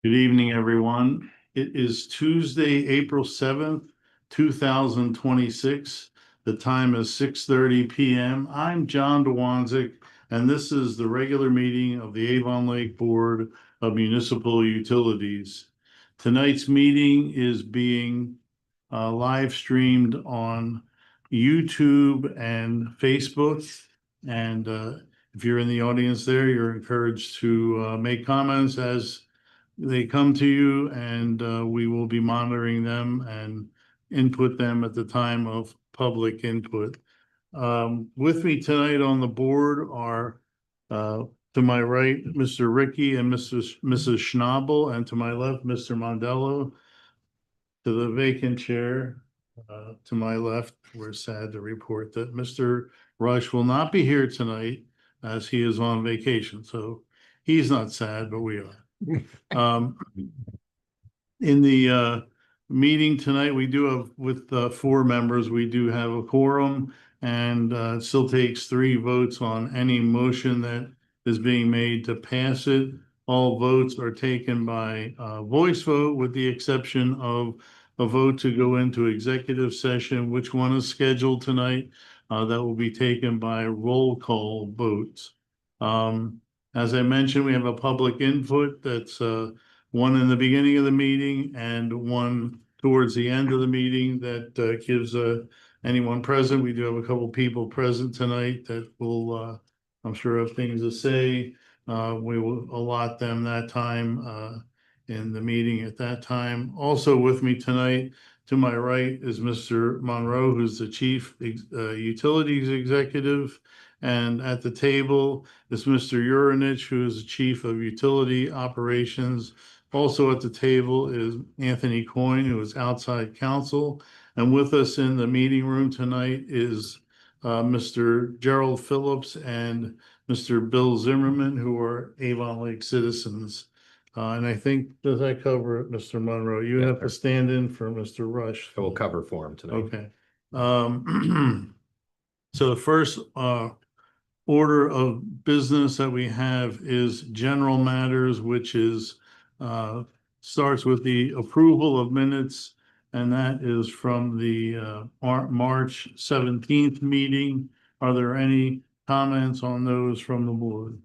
Good evening, everyone. It is Tuesday, April 7th, 2026. The time is 6:30 p.m. I'm John DeWanzik, and this is the regular meeting of the Avon Lake Board of Municipal Utilities. Tonight's meeting is being live streamed on YouTube and Facebook. And if you're in the audience there, you're encouraged to make comments as they come to you, and we will be monitoring them and input them at the time of public input. With me tonight on the board are to my right, Mr. Ricky and Mrs. Schnabel, and to my left, Mr. Mondello. To the vacant chair, to my left, we're sad to report that Mr. Rush will not be here tonight as he is on vacation. So he's not sad, but we are. In the meeting tonight, we do have with 4 members, we do have a quorum, and it still takes 3 votes on any motion that is being made to pass it. All votes are taken by voice vote, with the exception of a vote to go into executive session, which one is scheduled tonight. That will be taken by roll call votes. As I mentioned, we have a public input that's one in the beginning of the meeting and one towards the end of the meeting that gives anyone present. We do have a couple people present tonight that will, I'm sure, have things to say. We will allot them that time in the meeting at that time. Also with me tonight, to my right, is Mr. Monroe, who's the Chief Utilities Executive. And at the table is Mr. Urinich, who is the Chief of Utility Operations. Also at the table is Anthony Coyne, who is outside counsel. And with us in the meeting room tonight is Mr. Gerald Phillips and Mr. Bill Zimmerman, who are Avon Lake citizens. And I think, does that cover it, Mr. Monroe? You have to stand in for Mr. Rush. I will cover for him tonight. Okay. So the first order of business that we have is general matters, which is starts with the approval of minutes, and that is from the March 17th meeting. Are there any comments on those from the board?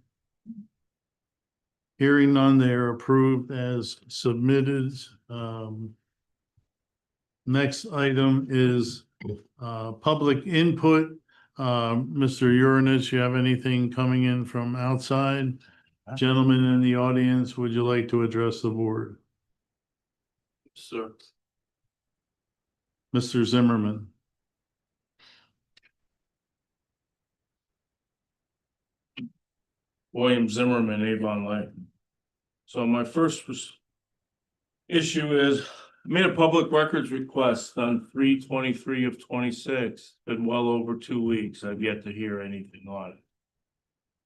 Hearing none, they are approved as submitted. Next item is public input. Mr. Urinich, you have anything coming in from outside? Gentlemen in the audience, would you like to address the board? Sir. Mr. Zimmerman. William Zimmerman, Avon Lake. So my first issue is I made a public records request on 3/23 of 26. Been well over 2 weeks. I've yet to hear anything on it.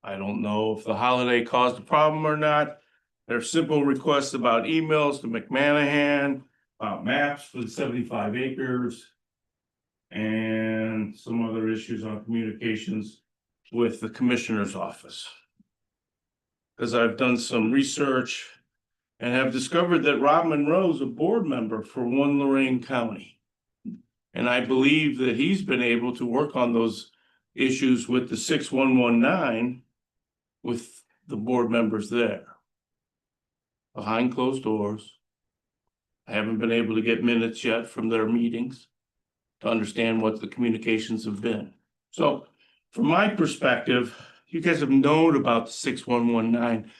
I don't know if the holiday caused a problem or not. There's simple requests about emails to McManahan, maps for the 75 acres, and some other issues on communications with the commissioner's office. Because I've done some research and have discovered that Rob Monroe is a board member for One Lorraine County. And I believe that he's been able to work on those issues with the 6119 with the board members there. Behind closed doors. I haven't been able to get minutes yet from their meetings to understand what the communications have been. So from my perspective, you guys have known about the 6119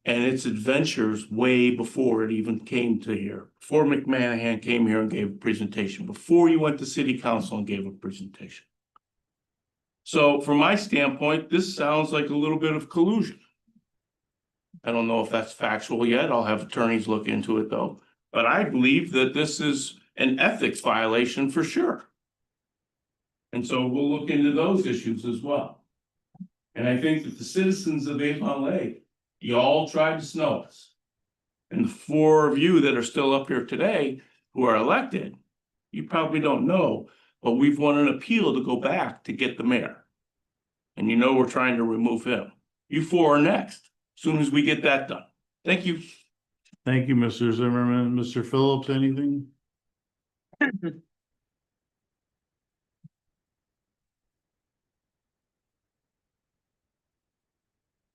and its adventures way before it even came to here. Before McManahan came here and gave a presentation, before you went to city council and gave a presentation. So from my standpoint, this sounds like a little bit of collusion. I don't know if that's factual yet. I'll have attorneys look into it though. But I believe that this is an ethics violation for sure. And so we'll look into those issues as well. And I think that the citizens of Avon Lake, you all tried to snow us. And the 4 of you that are still up here today who are elected, you probably don't know, but we've won an appeal to go back to get the mayor. And you know we're trying to remove him. You 4 are next, as soon as we get that done. Thank you. Thank you, Mr. Zimmerman. Mr. Phillips, anything? Good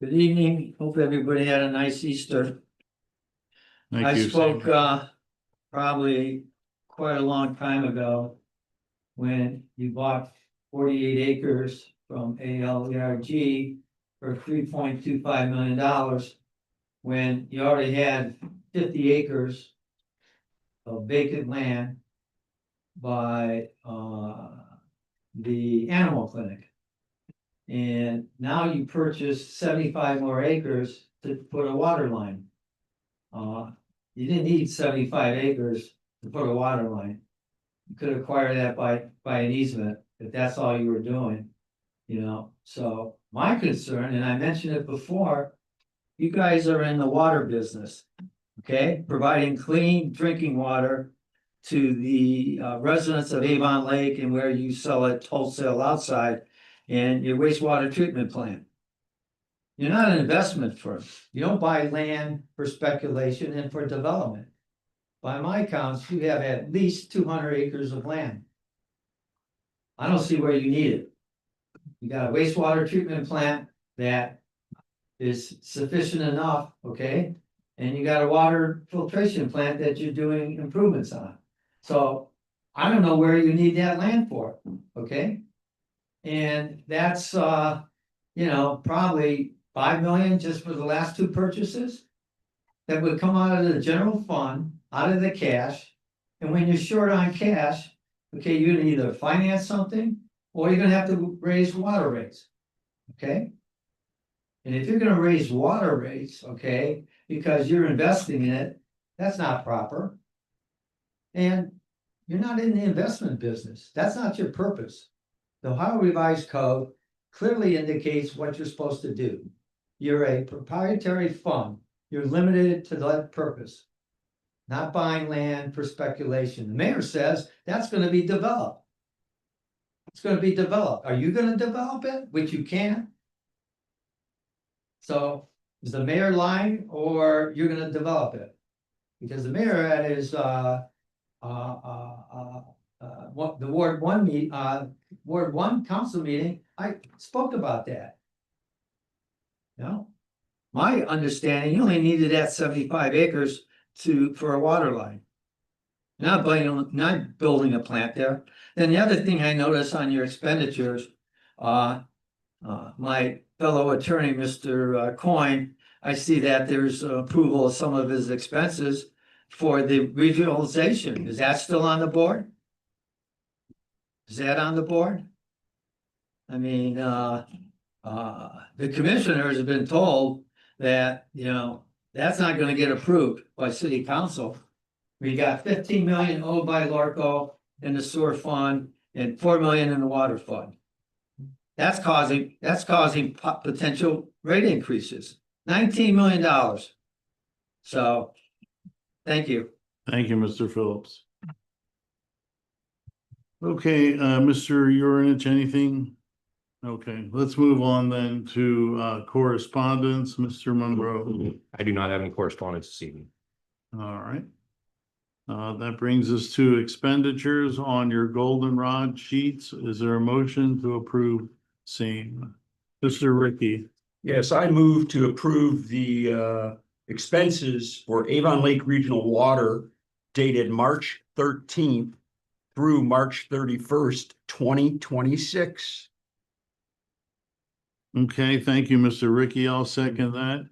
evening. Hope everybody had a nice Easter. Thank I you. spoke probably quite a long time ago when you bought 48 acres from ALERG for $3.25 million, when you already had 50 acres of vacant land by the animal clinic. And now you purchased 75 more acres to put a water line. You didn't need 75 acres to put a water line. You could acquire that by an easement, if that's all you were doing, you know. So my concern, and I mentioned it before, you guys are in the water business, okay? Providing clean drinking water to the residents of Avon Lake and where you sell it wholesale outside, and your wastewater treatment plant. You're not an investment firm. You don't buy land for speculation and for development. By my counts, you have at least 200 acres of land. I don't see where you need it. You got a wastewater treatment plant that is sufficient enough, okay? And you got a water filtration plant that you're doing improvements on. So I don't know where you need that land for, okay? And that's probably 5 million just for the last two purchases. That would come out of the general fund, out of the cash. And when you're short on cash, okay, you're gonna either finance something or you're gonna have to raise water rates. Okay? And if you're gonna raise water rates, okay, because you're investing in it, that's not proper. And you're not in the investment business. That's not your purpose. The Ohio Revised Code clearly indicates what you're supposed to do. You're a proprietary fund. You're limited to that purpose. Not buying land for speculation. The mayor says that's gonna be developed. It's gonna be developed. Are you gonna develop it? Which you can. So is the mayor lying or you're gonna develop it? Because the mayor at his what the Ward 1 council meeting, I spoke about that. You know, my understanding, you only needed that 75 acres for a water line. Not building a plant there. Then the other thing I noticed on your expenditures, my fellow attorney, Mr. Coyne, I see that there's approval of some of his expenses for the regionalization. Is that still on the board? Is that on the board? I mean, the commissioners have been told that, that's not gonna get approved by city council. We got 15 million owed by Lorco in the sewer fund and 4 million in the water fund. That's causing potential rate increases, $19 million. So, thank you. Thank you, Mr. Phillips. Okay, Mr. Urinich, anything? Okay, let's move on then to correspondence, Mr. Monroe. I do not have any correspondence this evening. All right. That brings us to expenditures on your goldenrod sheets. Is there a motion to approve same? Mr. Ricky. Yes, I move to approve the expenses for Avon Lake Regional Water dated March 13th through March 31st, 2026. Okay, thank you, Mr. Ricky. I'll second that.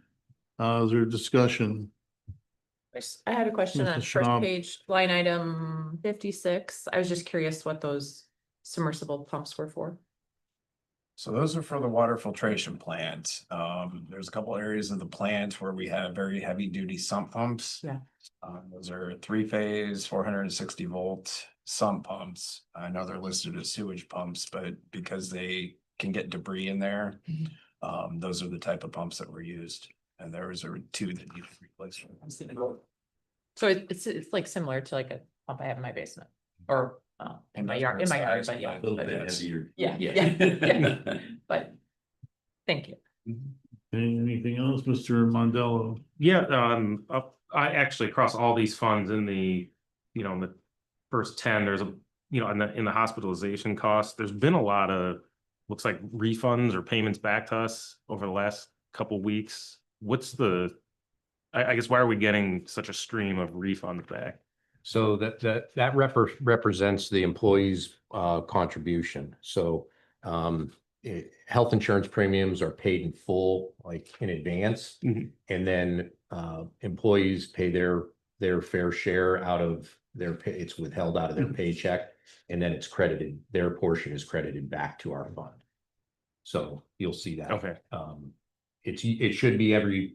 Is there discussion? I had a question Mr. on first Schnaub. page, line item 56. I was just curious what those submersible pumps were for. So those are for the water filtration plant. There's a couple areas of the plant where we have very heavy duty sump pumps. Yeah. Those are 3-phase, 460 volt sump pumps. I know they're listed as sewage pumps, but because they can get debris in there, those are the type of pumps that were used. And there was two that need replaced. So it's like similar to like a pump I have in my basement or in my yard, but yeah. A little bit heavier. Yeah. But thank you. Okay, anything else, Mr. Mondello? Yeah, I actually across all these funds in the, in the first 10, there's a, in the hospitalization costs, there's been a lot of, looks like refunds or payments back to us over the last couple weeks. What's I guess, why are we getting such a stream of refunds back? So represents the employee's contribution. So health insurance premiums are paid in full, like in advance. Mhm. And then employees pay their fair share out of their pay. It's withheld out of their paycheck, and then it's credited, their portion is credited back to our fund. So you'll see that. Okay. It should be every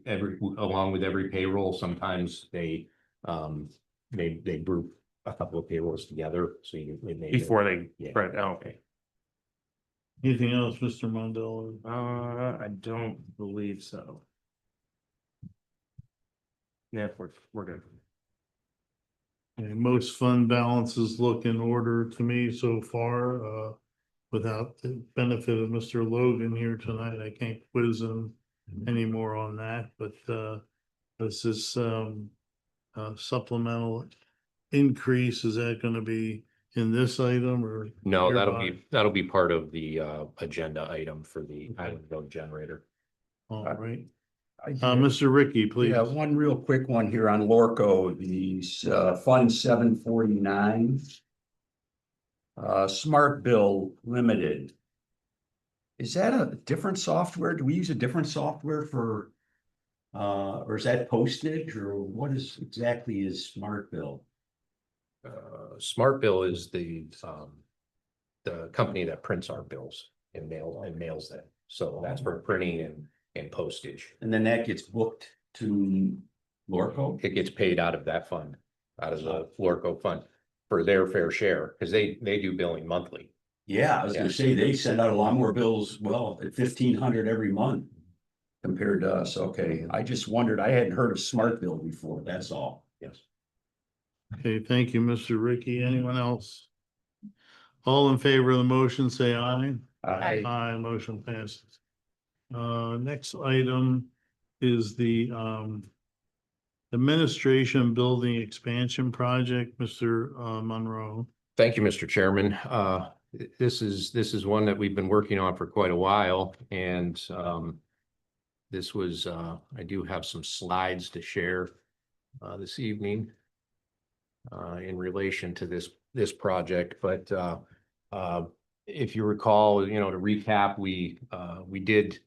along with every payroll. Sometimes they group a couple of payrolls together, so it may. Before they, Yeah. right, oh, okay. Anything else, Mr. Mondello? I don't believe so. Yeah, we're good. Okay, most fund balances look in order to me so far, without the benefit of Mr. Logan here tonight. I can't quiz him anymore on that, but, this is, supplemental increase. Is that gonna be in this item or? No, hereby? that'll be part of the agenda item for the island vote generator. All right, I Mr. Ricky, please. Yeah, one real quick one here on Lorco, these Fund 749. Smart Bill Limited. Is that a different software? Do we use a different software for? Or is that postage, or what is exactly is Smart Bill? Smart Bill is the company that prints our bills and mails them. So that's for printing and postage. And then that gets booked to Lorco? It gets paid out of that fund, out of the Florco fund for their fair share, because they do billing monthly. Yeah, I was gonna say, they send out a lot more bills, well, at 1,500 every month. Compared to us, okay, I just wondered, I hadn't heard of Smart Bill before, that's all. Yes. Okay, thank you, Mr. Ricky. Anyone else? All in favor of the motion, say aye. Aye. Aye, motion passes. Next item is the administration building expansion project, Mr. Monroe. Thank you, Mr. Chairman. This is one that we've been working on for quite a while, and this was, I do have some slides to share this evening in relation to this project, but if you recall, to recap, we did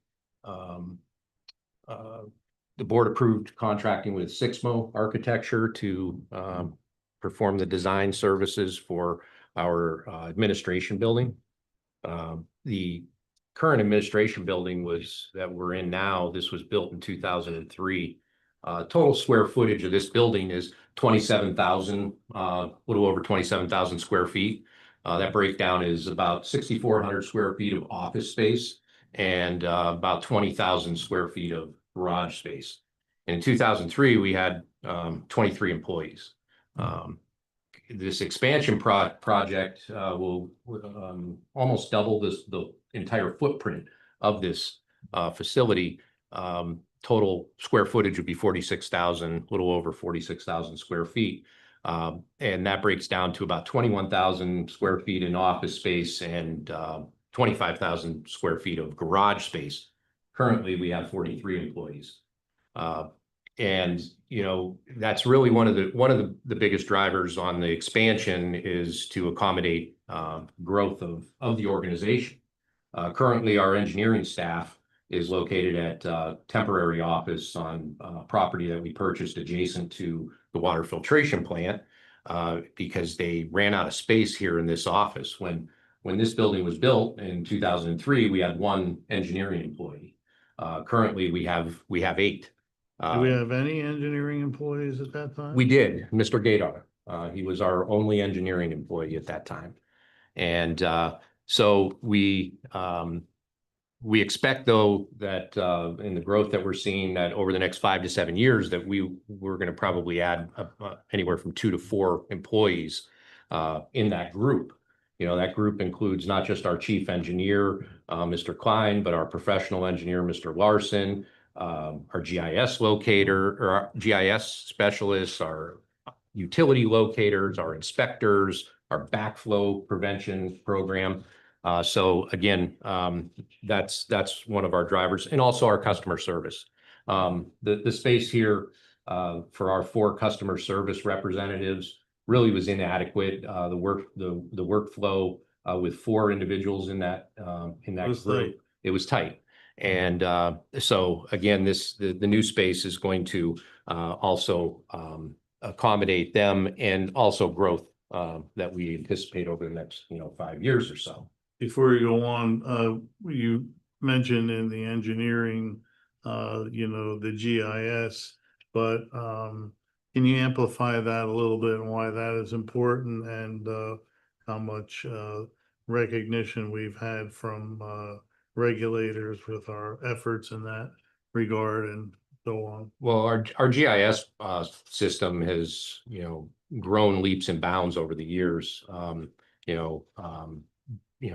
the board approved contracting with Sixmo Architecture to perform the design services for our administration building. The current administration building that we're in now, this was built in 2003. Total square footage of this building is 27,000, little over 27,000 square feet. That breakdown is about 6,400 square feet of office space and about 20,000 square feet of garage space. In 2003, we had 23 employees. This expansion project will almost double the entire footprint of this facility. Total square footage would be 46,000, a little over 46,000 square feet. And that breaks down to about 21,000 square feet in office space and 25,000 square feet of garage space. Currently, we have 43 employees. And that's really one of the biggest drivers on the expansion is to accommodate growth of the organization. Currently, our engineering staff is located at temporary office on property that we purchased adjacent to the water filtration plant because they ran out of space here in this office. When this building was built in 2003, we had one engineering employee. Currently, we have 8. Do we have any engineering employees at that time? We did, Mr. Gadar. He was our only engineering employee at that time. And so we expect, though, that in the growth that we're seeing, that over the next 5 to 7 years, that we're going to probably add anywhere from 2 to 4 employees in that group. That group includes not just our chief engineer, Mr. Klein, but our professional engineer, Mr. Larson, our GIS locator or our GIS specialists, our utility locators, our inspectors, our backflow prevention program. So again, that's one of our drivers, and also our customer service. The space here for our 4 customer service representatives really was inadequate. The workflow with 4 individuals in that group, it was tight. And so again, the new space is going to also accommodate them, and also growth that we anticipate over the next 5 years or so. Before you go on, you mentioned in the engineering, the GIS, but can you amplify that a little bit and why that is important, and how much recognition we've had from regulators with our efforts in that regard and so on? Well, our GIS system has, grown leaps and bounds over the years.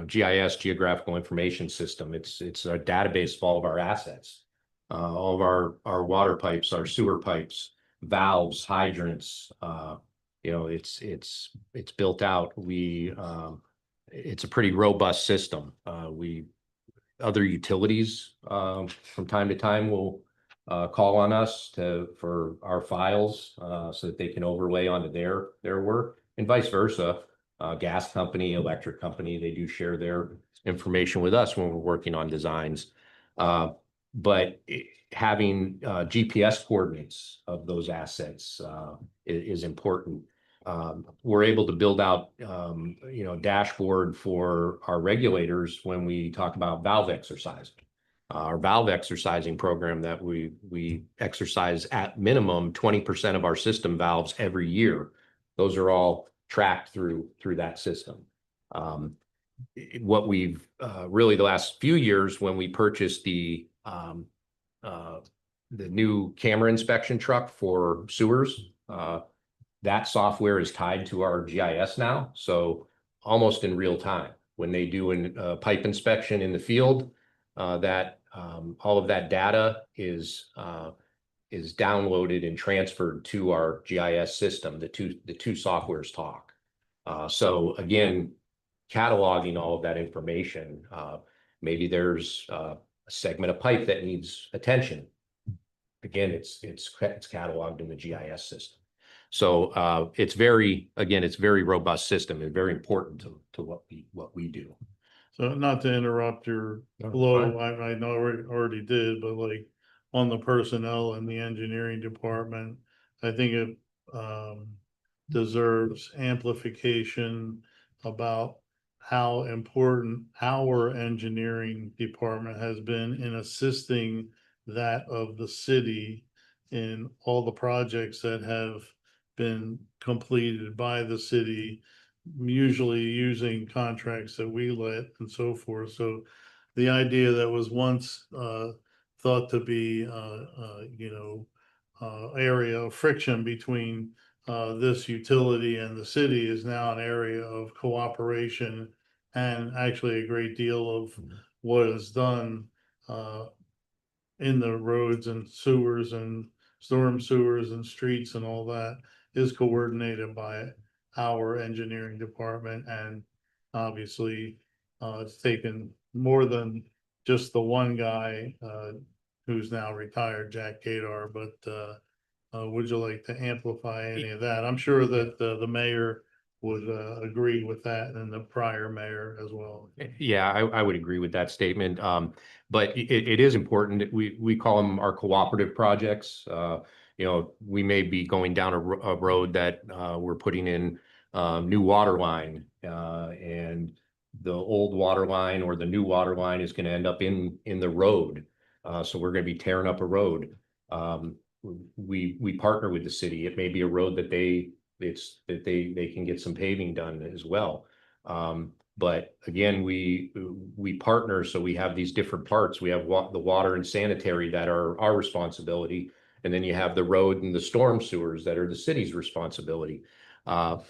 GIS, Geographical Information System, it's a database of all of our assets, all of our water pipes, our sewer pipes, valves, hydrants. It's built out. It's a pretty robust system. Other utilities from time to time will call on us for our files so that they can overlay onto their work, and vice versa. Gas company, electric company, they do share their information with us when we're working on designs. But having GPS coordinates of those assets is important. We're able to build out, dashboard for our regulators when we talk about valve exercising. Our valve exercising program that we exercise at minimum 20% of our system valves every year. Those are all tracked through that system. What we've really the last few years, when we purchased the new camera inspection truck for sewers, that software is tied to our GIS now. So almost in real time, when they do a pipe inspection in the field, that all of that data is downloaded and transferred to our GIS system. The two softwares talk. So again, cataloging all of that information. Maybe there's a segment of pipe that needs attention. Again, it's cataloged in the GIS system. So it's very robust system and very important to what we do. So not to interrupt your flow, I know I already did, but like on the personnel and the engineering department, I think it deserves amplification about how important our engineering department has been in assisting that of the city in all the projects that have been completed by the city, usually using contracts that we let and so forth. So the idea that was once thought to be area of friction between this utility and the city is now an area of cooperation, and actually a great deal of what is done in the roads and sewers and storm sewers and streets and all that is coordinated by our engineering department. And obviously it's taken more than just the one guy who's now retired, Jack Gadar, but would you like to amplify any of that? I'm sure that the mayor would agree with that, and the prior mayor as well. Yeah, I would agree with that statement. But it is important that we call them our cooperative projects. We may be going down a road that we're putting in new water line, and the old water line or the new water line is going to end up in the road. So we're going to be tearing up a road. We partner with the city. It may be a road that they can get some paving done as well. But again, we partner, so we have these different parts. We have the water and sanitary that are our responsibility, and then you have the road and the storm sewers that are the city's responsibility.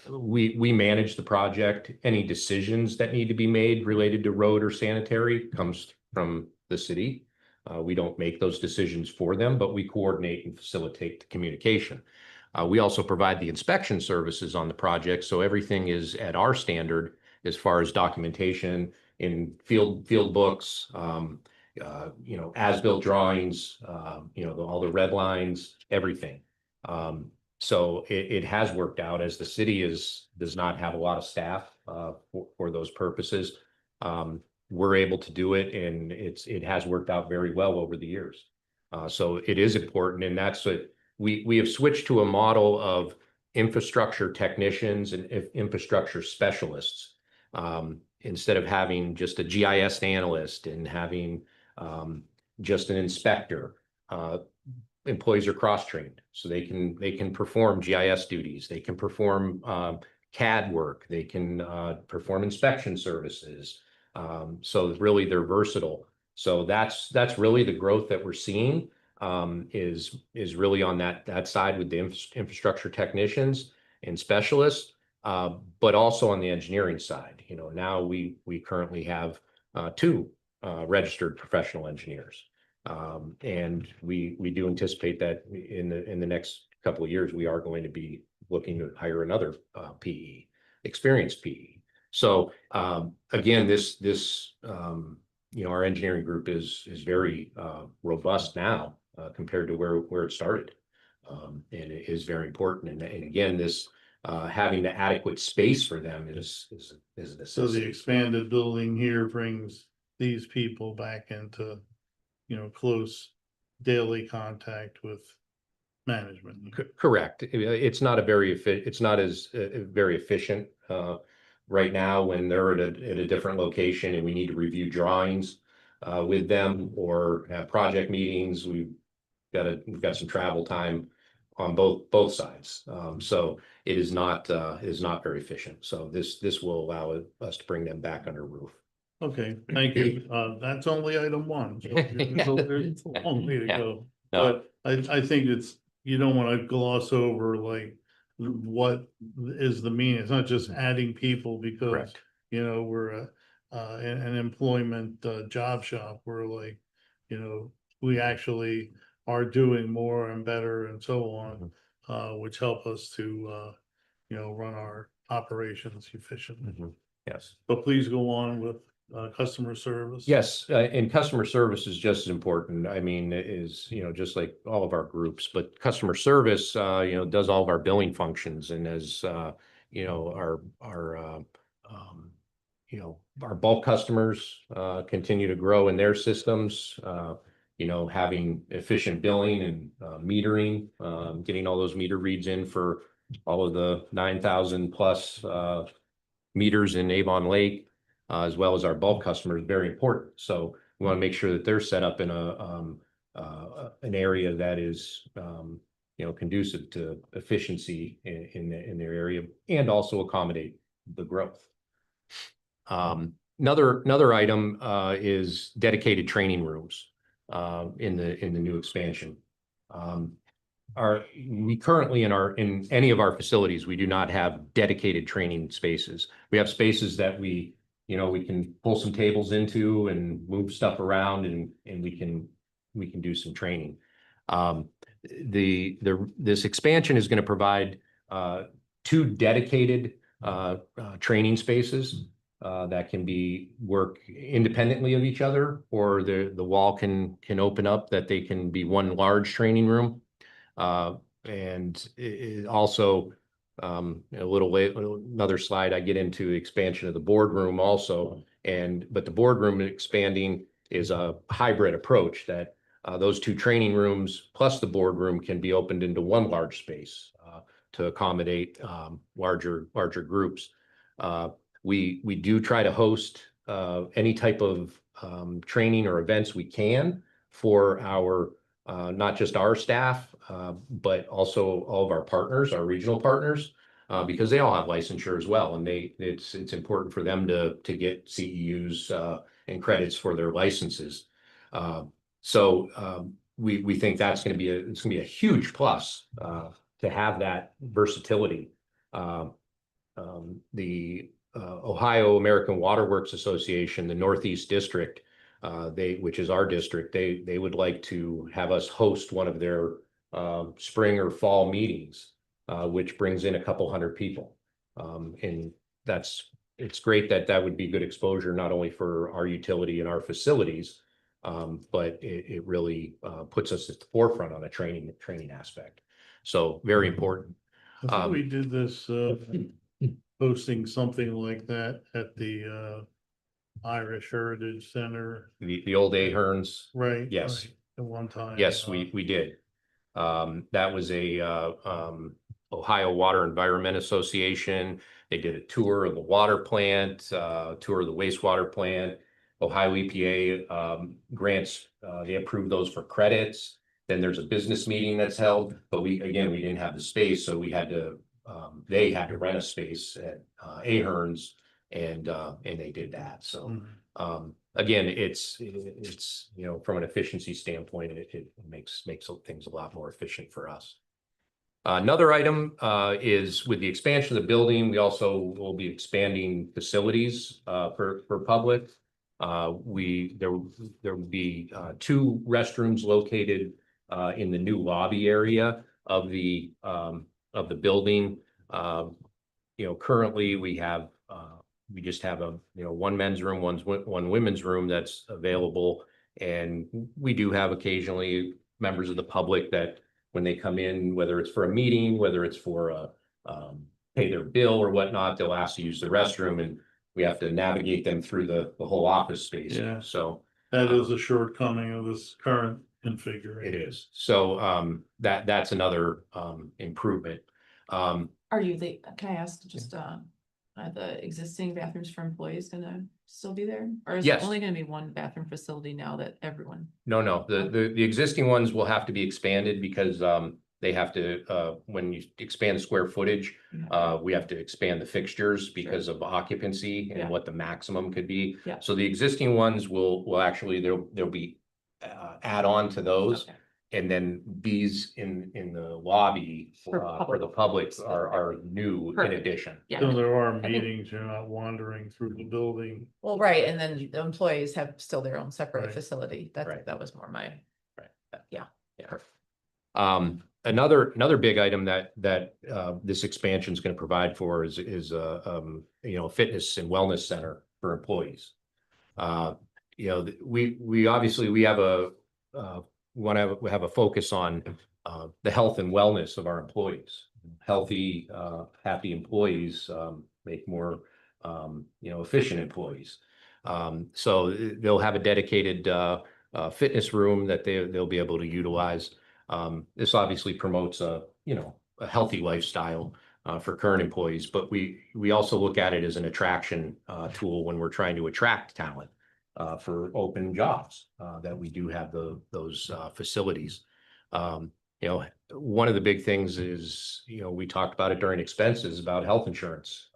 We manage the project. Any decisions that need to be made related to road or sanitary comes from the city. We don't make those decisions for them, but we coordinate and facilitate the communication. We also provide the inspection services on the project, so everything is at our standard as far as documentation in field books, as-built drawings, all the red lines, everything. So it has worked out, as the city does not have a lot of staff for those purposes. We're able to do it, and it has worked out very well over the years. So it is important, and that's what we have switched to a model of infrastructure technicians and infrastructure specialists. Instead of having just a GIS analyst and having just an inspector. Employees are cross-trained, so they can perform GIS duties, they can perform CAD work, they can perform inspection services. So really they're versatile. So that's really the growth that we're seeing, is really on that side with the infrastructure technicians and specialists, but also on the engineering side. Now we currently have two registered professional engineers. And we do anticipate that in the next couple of years, we are going to be looking to hire another PE, experienced PE. So again, our engineering group is very robust now compared to where it started, and it is very important. And again, this having the adequate space for them is a necessity. So the expanded building here brings these people back into close daily contact with management. Correct. It's not as very efficient right now when they're at a different location and we need to review drawings with them or have project meetings. We've got some travel time on both sides. So it is not very efficient. So this will allow us to bring them back under roof. Okay, thank you. That's only item one. So there's a long way to go. No. But I think you don't want to gloss over like what is the meaning. It's not just adding people because, Correct. We're an employment job shop. We're like, we actually are doing more and better and so on, which help us to, run our operations efficiently. Yes. But please go on with customer service. Yes, and customer service is just as important. I mean, it is, just like all of our groups, but customer service, does all of our billing functions. And as, our bulk customers continue to grow in their systems, having efficient billing and metering, getting all those meter reads in for all of the 9,000 plus meters in Avon Lake, as well as our bulk customers, very important. So we want to make sure that they're set up in an area that is conducive to efficiency in their area and also accommodate the growth. Another item is dedicated training rooms in the new expansion. We currently in any of our facilities, we do not have dedicated training spaces. We have spaces that we can pull some tables into and move stuff around, and we can do some training. This expansion is going to provide two dedicated training spaces that can work independently of each other, or the wall can open up that they can be one large training room. And it also, another slide, I get into the expansion of the boardroom also. But the boardroom expanding is a hybrid approach that those two training rooms plus the boardroom can be opened into one large space to accommodate larger groups. We do try to host any type of training or events we can for our not just our staff, but also all of our partners, our regional partners, because they all have licensure as well, and it's important for them to get CEUs and credits for their licenses. So we think it's going to be a huge plus to have that versatility. The Ohio American Water Works Association, the Northeast District, which is our district, they would like to have us host one of their spring or fall meetings, which brings in a couple hundred people. And it's great that would be good exposure, not only for our utility and our facilities, but it really puts us at the forefront on a training aspect. So very important. I thought we did this, hosting something like that at the Irish Heritage Center, The old Aherns, right? Yes. right, At one time. yes, we did. That was a Ohio Water Environment Association. They did a tour of the water plant, tour of the wastewater plant. Ohio EPA grants, they approved those for credits. Then there's a business meeting that's held, but we didn't have the space, so we had to, they had to rent a space at Aherns, and they did that. So Mhm. again, it's from an efficiency standpoint, it makes things a lot more efficient for us. Another item is with the expansion of the building, we also will be expanding facilities for public. There will be 2 restrooms located in the new lobby area of the building. Currently we just have a 1 men's room, 1 women's room that's available, and we do have occasionally members of the public that when they come in, whether it's for a meeting, whether it's for pay their bill or whatnot, they'll ask to use the restroom, and we have to navigate them through the whole office space. Yeah. So That is a shortcoming of this current configuration. it is. So that's another improvement. Are can I ask just, are the existing bathrooms for employees gonna still be there? Or is Yes. it only gonna be 1 bathroom facility now that everyone? No, the existing ones will have to be expanded because they have to, when you expand the square footage, we have to expand the fixtures because of occupancy and Yeah. what the maximum could be. Yeah. So the existing ones will actually, there'll be add on to those. Okay. And then these in the lobby For for the public are new in Perfect. addition. So Yeah, there are think- meetings, you're not wandering through the building. well, right, and then the employees have still their own separate Right. facility. Right. That was more my, Yeah. Another big item that this expansion is going to provide for is fitness and wellness center for employees. We obviously have a want to have a focus on the health and wellness of our employees. Healthy, happy employees make more efficient employees. So they'll have a dedicated fitness room that they'll be able to utilize. This obviously promotes a healthy lifestyle for current employees, but we also look at it as an attraction tool when we're trying to attract talent for open jobs that we do have those facilities. One of the big things is, we talked about it during expenses about health insurance,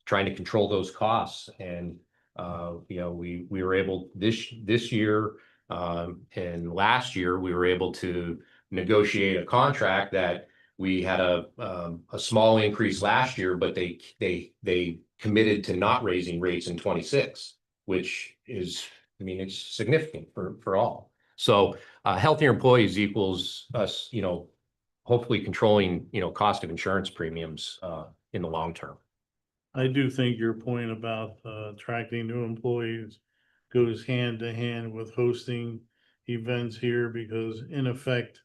trying to control those costs. And, we were able this year and last year, we were able to negotiate a contract that we had a small increase last year, but they committed to not raising rates in 26, which is, it's significant for all. So healthier employees equals us, hopefully controlling, cost of insurance premiums in the long term. I do think your point about attracting new employees goes hand to hand with hosting events here, because in effect,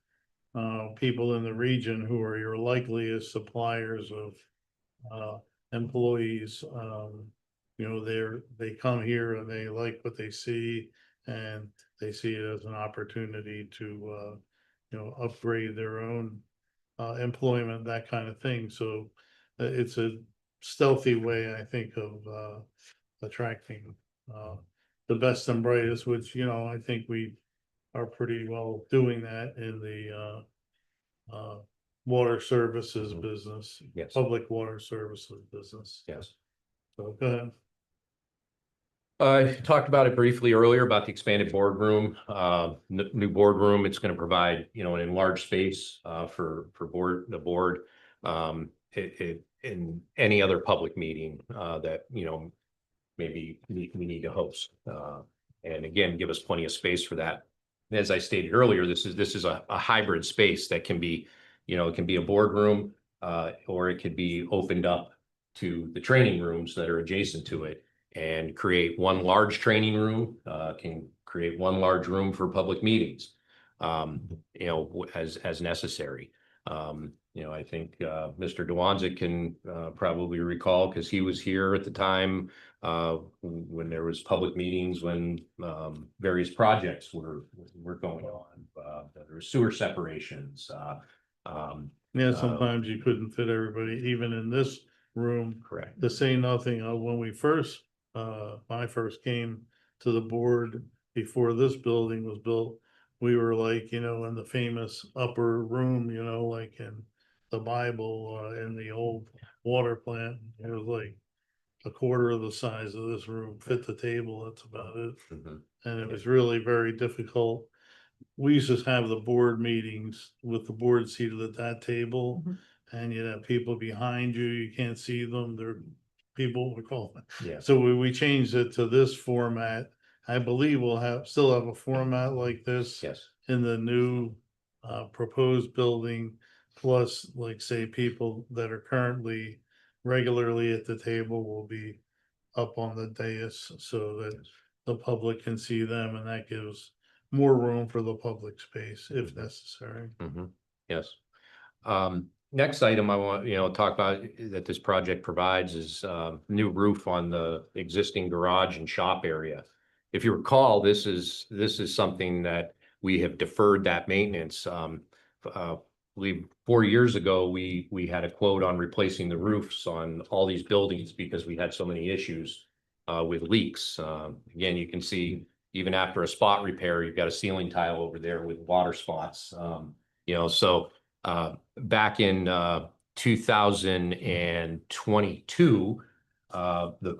people in the region who are your likeliest suppliers of employees, they come here and they like what they see, and they see it as an opportunity to upgrade their own employment, that kind of thing. So it's a stealthy way, I think, of attracting the best and brightest, which, I think we are pretty well doing that in the water services business, Yes. public water services business. Yes. So go ahead. I talked about it briefly earlier about the expanded boardroom, new boardroom. It's going to provide, an enlarged space for the board. In any other public meeting that maybe we need to host. and again, give us plenty of space for that. As I stated earlier, this is a hybrid space that can be, it can be a boardroom, or it could be opened up to the training rooms that are adjacent to it and create one large training room, can create one large room for public meetings, as necessary. I think Mr. Dewanzik can probably recall, because he was here at the time when there was public meetings, when various projects were going on. There were sewer separations. Yeah, sometimes you couldn't fit everybody, even in this room. Correct. To say nothing of when I first came to the board before this building was built, we were like, in the famous upper room, like in the Bible, in the old water plant. It was like a quarter of the size of this room, fit the table, that's about it. Mhm. And it was really very difficult. We used to have the board meetings with the board seated at that table. Mhm. And you'd have people behind you, you can't see them, they're people, we call them. Yeah. So we changed it to this format. I believe we'll still have a format like this Yes. in the new proposed building. Plus, like, say, people that are currently regularly at the table will be up on the dais so that the public can see them, and that gives more room for the public space if necessary. Mhm. Yes. Next item I want, talk about that this project provides is new roof on the existing garage and shop area. If you recall, this is something that we have deferred that maintenance. I believe 4 years ago, we had a quote on replacing the roofs on all these buildings because we had so many issues with leaks. Again, you can see even after a spot repair, you've got a ceiling tile over there with water spots. So back in 2022, the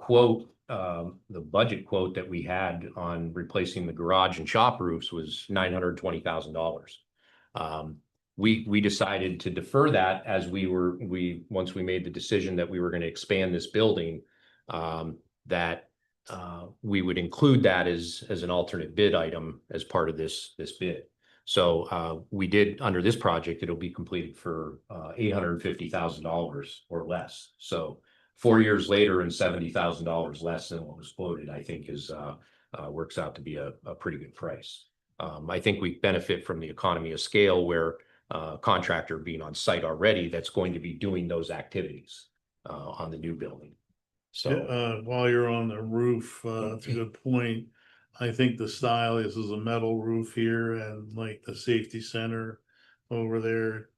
budget quote that we had on replacing the garage and shop roofs was $920,000. We decided to defer that as once we made the decision that we were going to expand this building, that we would include that as an alternate bid item as part of this bid. So we did, under this project, it'll be completed for $850,000 or less. So 4 years later and $70,000 less than what was quoted, I think works out to be a pretty good price. I think we benefit from the economy of scale where contractor being on site already that's going to be doing those activities on the new building. So While you're on the roof, it's a good point. I think the style is a metal roof here, and like the safety center over there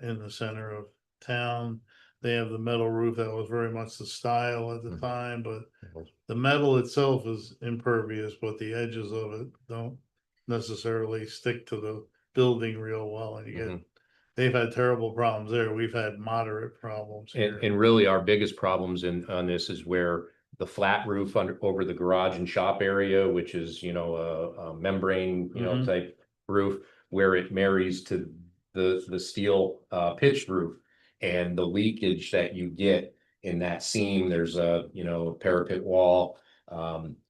in the center of town, they have the metal roof. That was very much the style at the time, but the metal itself is impervious, but the edges of it don't necessarily stick to the building real well, and they've had terrible problems there. We've had moderate problems here. And really our biggest problems on this is where the flat roof over the garage and shop area, which is, a membrane, type roof, where it marries to the steel pitched roof, and the leakage that you get in that seam, there's a, parapet wall.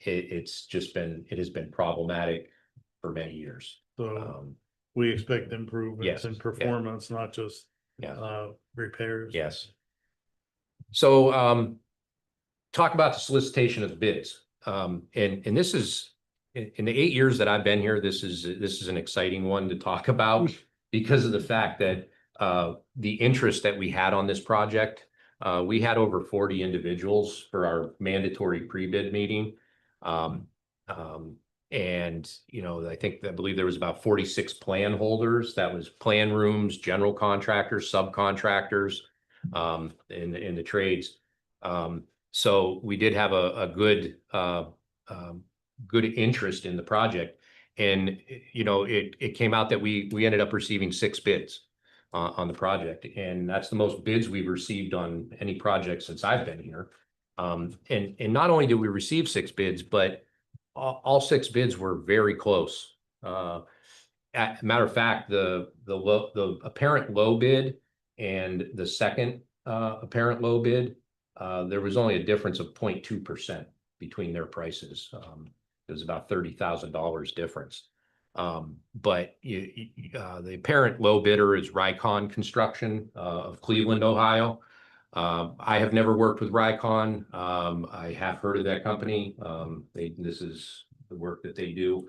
It has been problematic for many years. So we expect improvements Yes, in performance, not just repairs. Yes. So talk about the solicitation of the bids. And this is, in the 8 years that I've been here, this is an exciting one to talk about because of the fact that the interest that we had on this project. We had over 40 individuals for our mandatory pre-bid meeting. And, I believe there was about 46 plan holders. That was plan rooms, general contractors, subcontractors, in the trades. So we did have a good interest in the project. And, it came out that we ended up receiving 6 bids on the project. And that's the most bids we've received on any project since I've been here. And not only did we receive 6 bids, but all 6 bids were very close. Matter of fact, the apparent low bid and the second apparent low bid, there was only a difference of 0.2% between their prices. It was about $30,000 difference. But the apparent low bidder is Rycon Construction of Cleveland, Ohio. I have never worked with Rycon. I have heard of that company. This is the work that they do.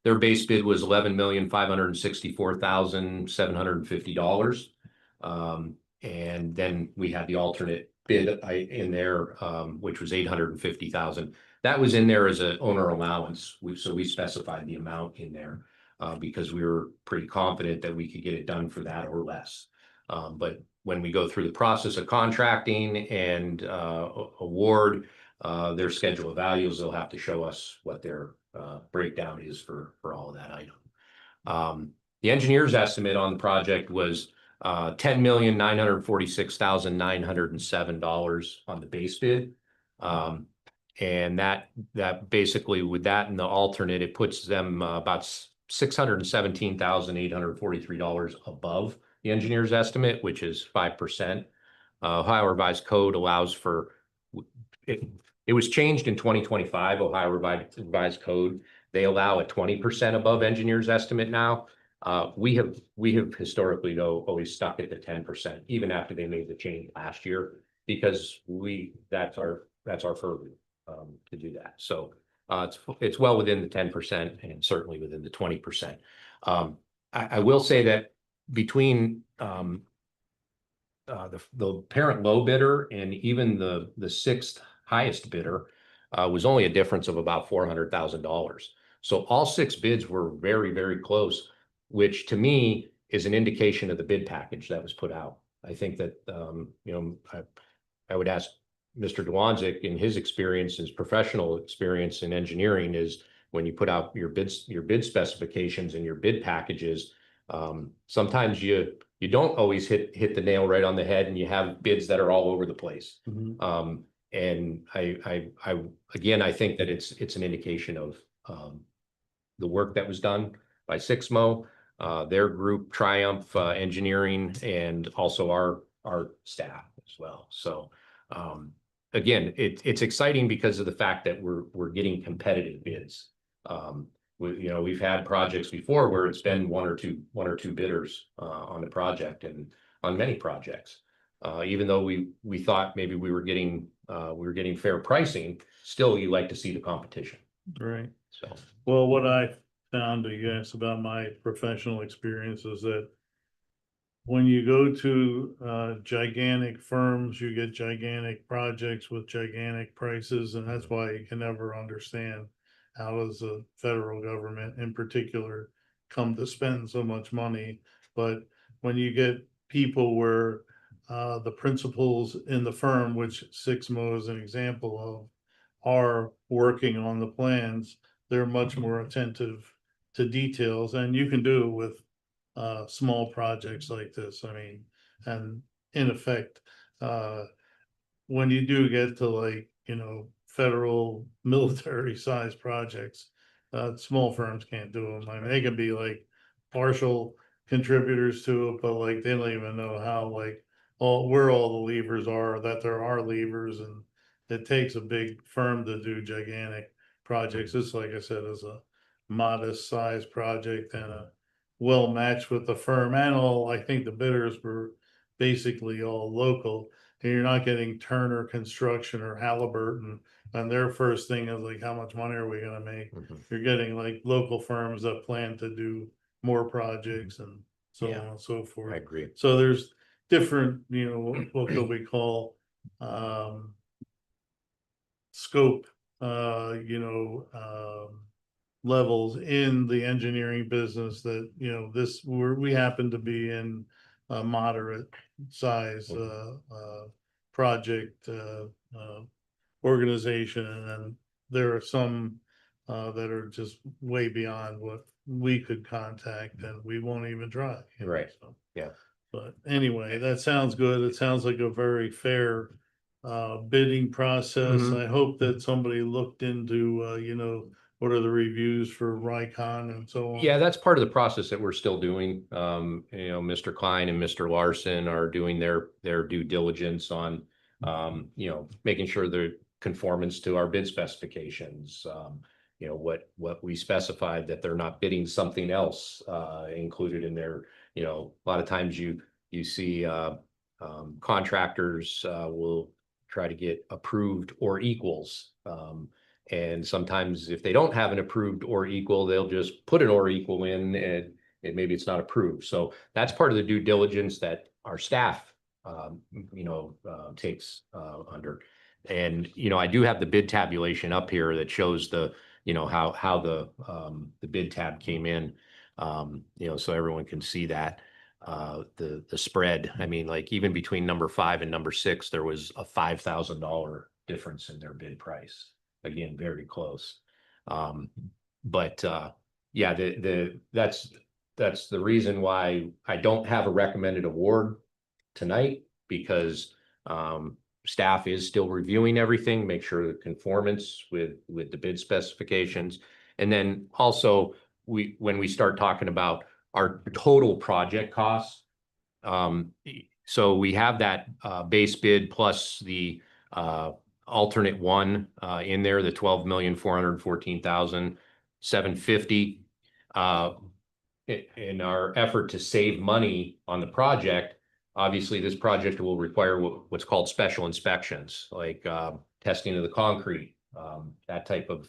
Their base bid was $11,564,750. And then we had the alternate bid in there, which was $850,000. That was in there as an owner allowance. So we specified the amount in there because we were pretty confident that we could get it done for that or less. But when we go through the process of contracting and award their schedule of values, they'll have to show us what their breakdown is for all of that item. The engineer's estimate on the project was $10,946,907 on the base bid. And that basically with that and the alternate, it puts them about $617,843 above the engineer's estimate, which is 5%. Ohio Revised Code allows for it. It was changed in 2025. Ohio Revised Code, they allow a 20% above engineer's estimate now. We have historically though always stuck at the 10%, even after they made the change last year, because that's our purview to do that. So it's well within the 10% and certainly within the 20%. I will say that between the parent low bidder and even the sixth highest bidder was only a difference of about $400,000. So all six bids were very, very close, which to me is an indication of the bid package that was put out. I think that, I would ask Mr. Dwanzik, in his experience, his professional experience in engineering, is when you put out your bid specifications and your bid packages, sometimes you don't always hit the nail right on the head, and you have bids that are all over the place. Mhm. And I think that it's an indication of the work that was done by Sixmo, their group, Triumph Engineering, and also our staff as well. So again, it's exciting because of the fact that we're getting competitive bids. We've had projects before where it's been one or two bidders on the project, and on many projects. Even though we thought maybe we were getting fair pricing, still you like to see the competition. Right. So Well, what I found, I guess, about my professional experience is that when you go to gigantic firms, you get gigantic projects with gigantic prices, and that's why you can never understand how does the federal government in particular come to spend so much money. But when you get people where the principals in the firm, which Sixmo is an example of, are working on the plans, they're much more attentive to details, and you can do it with small projects like this. I mean, and in effect, when you do get to federal military size projects, small firms can't do them. I mean, they can be like partial contributors to it, but like they don't even know how where all the levers are, that there are levers, and it takes a big firm to do gigantic projects. This, like I said, is a modest size project and a well matched with the firm, and all. I think the bidders were basically all local, and you're not getting Turner Construction or Halliburton, and their first thing is like, how much money are we gonna make? You're getting like local firms that plan to do more projects and so Yeah. on and so forth. I agree. So there's different, what could we call scope, levels in the engineering business that, we happen to be in a moderate size project organization, and then there are some that are just way beyond what we could contact, and we won't even try. Right. So, Yeah. but anyway, that sounds good. It sounds like a very fair bidding process. Mhm. I hope that somebody looked into what are the reviews for Rycon and so on. Yeah, that's part of the process that we're still doing. Mr. Klein and Mr. Larson are doing their due diligence on, making sure conformance to our bid specifications. You know, what we specified, that they're not bidding something else included in there. You know, a lot of times you see contractors will try to get approved or equals. And sometimes if they don't have an approved or equal, they'll just put an or equal in, and maybe it's not approved. So that's part of the due diligence that our staff, takes under. And, I do have the bid tabulation up here that shows the, how the bid tab came in, so everyone can see that. The spread, I mean, like even between number 5 and number 6, there was a $5,000 difference in their bid price. Again, very close. But yeah, that's the reason why I don't have a recommended award tonight, because staff is still reviewing everything, make sure the conformance with the bid specifications. And then also when we start talking about our total project costs, so we have that base bid plus the alternate one in there, the $12,414,750. In our effort to save money on the project, obviously this project will require what's called special inspections, like testing of the concrete, that type of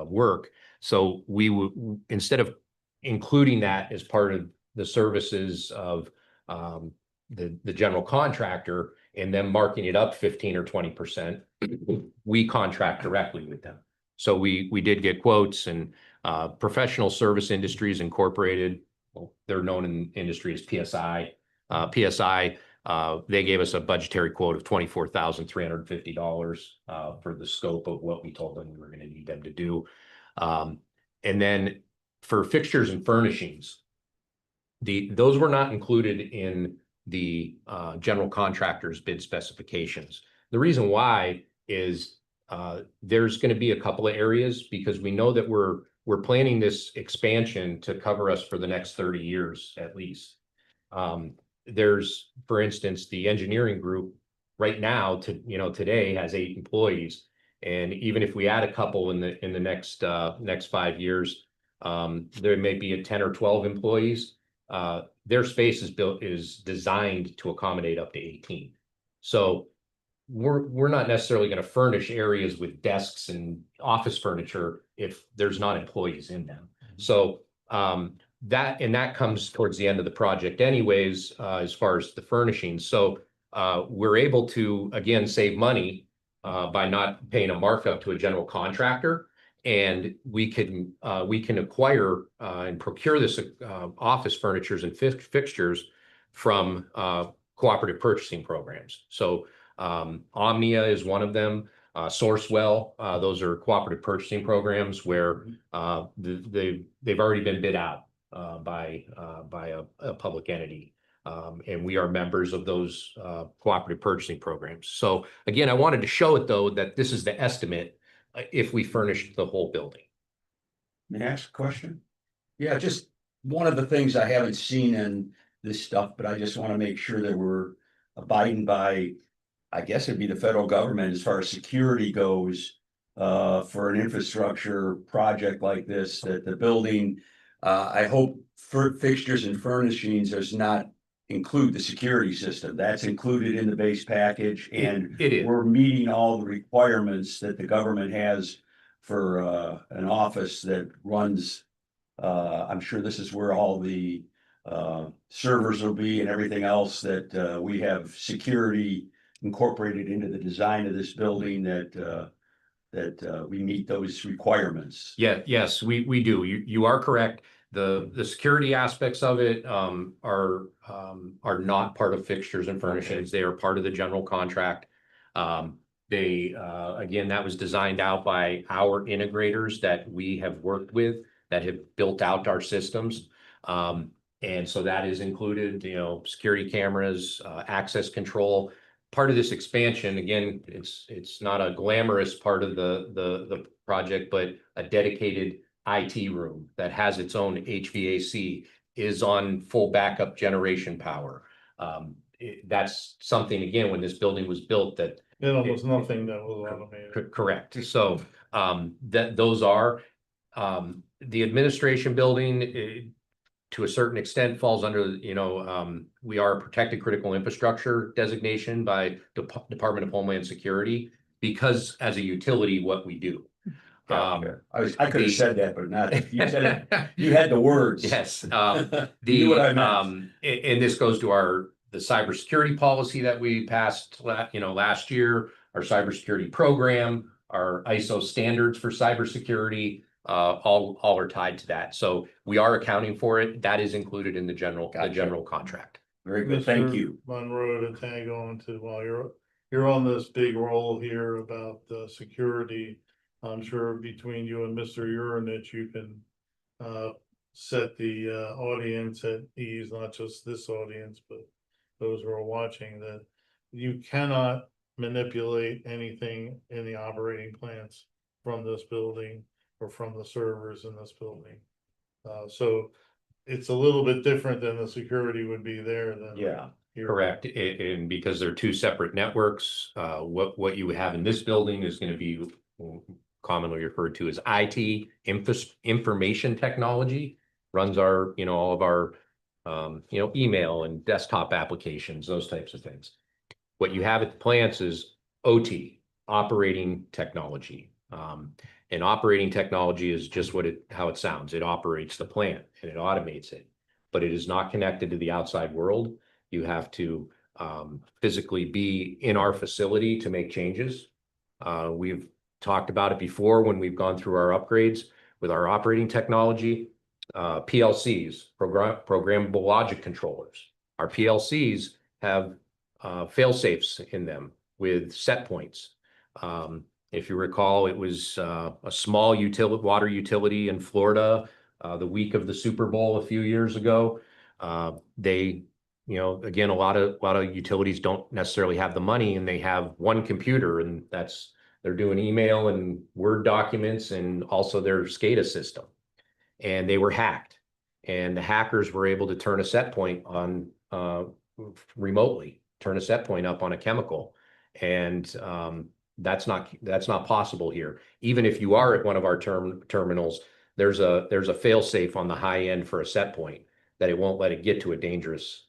work. So we would, instead of including that as part of the services of the general contractor and then marking it up 15 or 20%, we contract directly with them. So we did get quotes, and Professional Service Industries Incorporated, well, they're known in industry as PSI. They gave us a budgetary quote of $24,350 for the scope of what we told them we were going to need them to do. And then for fixtures and furnishings, those were not included in the general contractor's bid specifications. The reason why is there's going to be a couple of areas, because we know that we're planning this expansion to cover us for the next 30 years at least. There's, for instance, the engineering group right now today has 8 employees, and even if we add a couple in the next 5 years, there may be 10 or 12 employees. Their space is designed to accommodate up to 18. So we're not necessarily going to furnish areas with desks and office furniture if there's not employees in them. So that comes towards the end of the project anyways, as far as the furnishings. So we're able to, again, save money by not paying a markup to a general contractor. And we can acquire and procure this office furnitures and fixtures from cooperative purchasing programs. So Omnia is one of them. Sourcewell, those are cooperative purchasing programs where they've already been bid out by a public entity. And we are members of those cooperative purchasing programs. So again, I wanted to show it though, that this is the estimate if we furnished the whole building. May I ask a question? Yeah, just one of the things I haven't seen in this stuff, but I just want to make sure that we're abiding by, I guess it'd be the federal government as far as security goes, for an infrastructure project like this, that the building, I hope for fixtures and furnishings does not include the security system. That's included in the base package, and it is. We're meeting all the requirements that the government has for an office that runs. I'm sure this is where all the servers will be and everything else, that we have security incorporated into the design of this building, that we meet those requirements. Yeah, yes, we do. You are correct. The security aspects of it are not part of fixtures and furnishings. They are part of the general contract. They again, that was designed out by our integrators that we have worked with, that have built out our systems. And so that is included, security cameras, access control. Part of this expansion, again, it's not a glamorous part of the project, but a dedicated IT room that has its own HVAC, is on full backup generation power. That's something, again, when this building was built, that It almost nothing that was automated. Correct. So those are the administration building to a certain extent falls under, we are a protected critical infrastructure designation by Department of Homeland Security because as a utility, what we do. Gotcha. I could have said that, but not, you said it, you had the words. Yes. You knew what I meant. And this goes to the cybersecurity policy that we passed, last year, our cybersecurity program, our ISO standards for cybersecurity, all are tied to that. So we are accounting for it. That is included in the general contract. Very good, thank Mr. you. Monroe, to tag on to while you're on this big role here about the security. I'm sure between you and Mr. Urinich, you can set the audience at ease, not just this audience, but those who are watching, that you cannot manipulate anything in the operating plants from this building or from the servers in this building. So it's a little bit different than the security would be there than. Yeah, here. Correct. And because they're two separate networks, what you have in this building is going to be commonly referred to as IT, information technology, runs our, all of our, email and desktop applications, those types of things. What you have at the plants is OT, operating technology. And operating technology is just how it sounds. It operates the plant and it automates it, but it is not connected to the outside world. You have to physically be in our facility to make changes. We've talked about it before when we've gone through our upgrades with our operating technology, PLCs, programmable logic controllers. Our PLCs have fail safes in them with set points. If you recall, it was a small water utility in Florida the week of the Super Bowl a few years ago. They, again, a lot of utilities don't necessarily have the money, and they have one computer, and they're doing email and Word documents and also their SCADA system. And they were hacked, and the hackers were able to turn a set point on remotely, turn a set point up on a chemical. And that's not possible here. Even if you are at one of our terminals, there's a fail safe on the high end for a set point that it won't let it get to a dangerous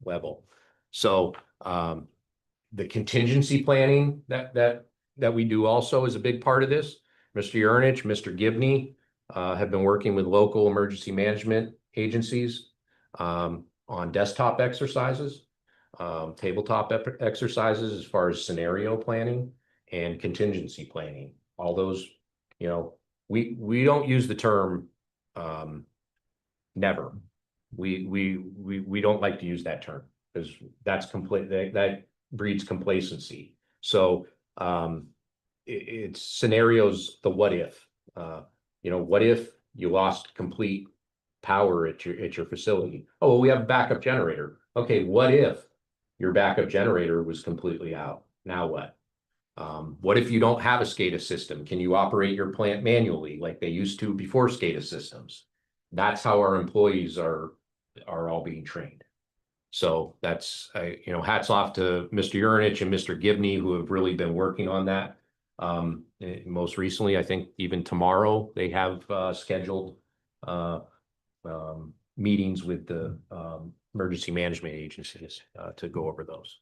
level. So the contingency planning that we do also is a big part of this. Mr. Urinich, Mr. Gibney have been working with local emergency management agencies on desktop exercises, tabletop exercises as far as scenario planning and contingency planning. All those, we don't use the term never. We don't like to use that term because that's that breeds complacency. So it's scenarios, the what if. What if you lost complete power at your facility? Oh, well, we have a backup generator. Okay, what if your backup generator was completely out? Now what? What if you don't have a SCADA system? Can you operate your plant manually like they used to before SCADA systems? That's how our employees are all being trained. So that's, hats off to Mr. Urinich and Mr. Gibney, who have really been working on that. Most recently, I think even tomorrow, they have scheduled meetings with the emergency management agencies to go over those.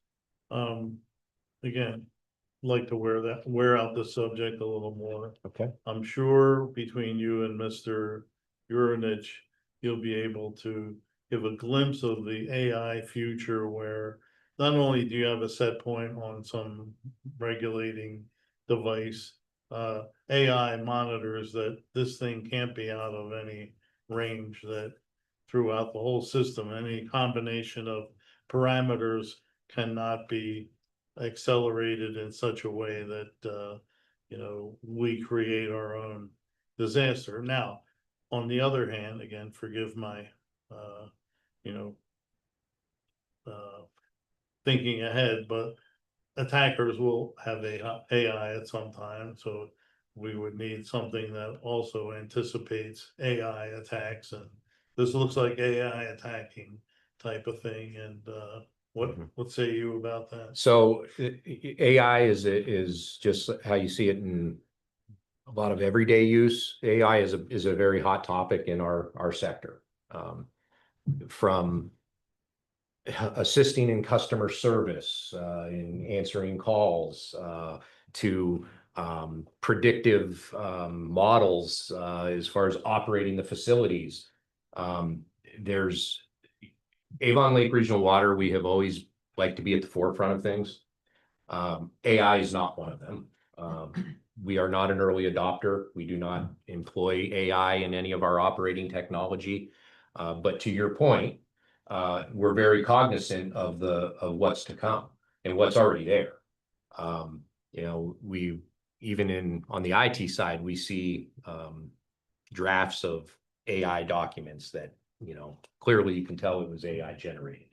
Again, like to wear out the subject a little more. Okay. I'm sure between you and Mr. Urinich, you'll be able to give a glimpse of the AI future where not only do you have a set point on some regulating device, AI monitors that this thing can't be out of any range, that throughout the whole system, any combination of parameters cannot be accelerated in such a way that we create our own disaster. Now, on the other hand, again, forgive my thinking ahead, but attackers will have AI at some time, so we would need something that also anticipates AI attacks, and this looks like AI attacking type of thing. And What say you about that? So AI is just how you see it in a lot of everyday use. AI is a very hot topic in our sector. From assisting in customer service, in answering calls, to predictive models as far as operating the facilities. There's Avon Lake Regional Water, we have always liked to be at the forefront of things. AI is not one of them. We are not an early adopter. We do not employ AI in any of our operating technology. But to your point, we're very cognizant of what's to come and what's already there. You know, on the IT side, we see drafts of AI documents that, you know, clearly you can tell it was AI generated.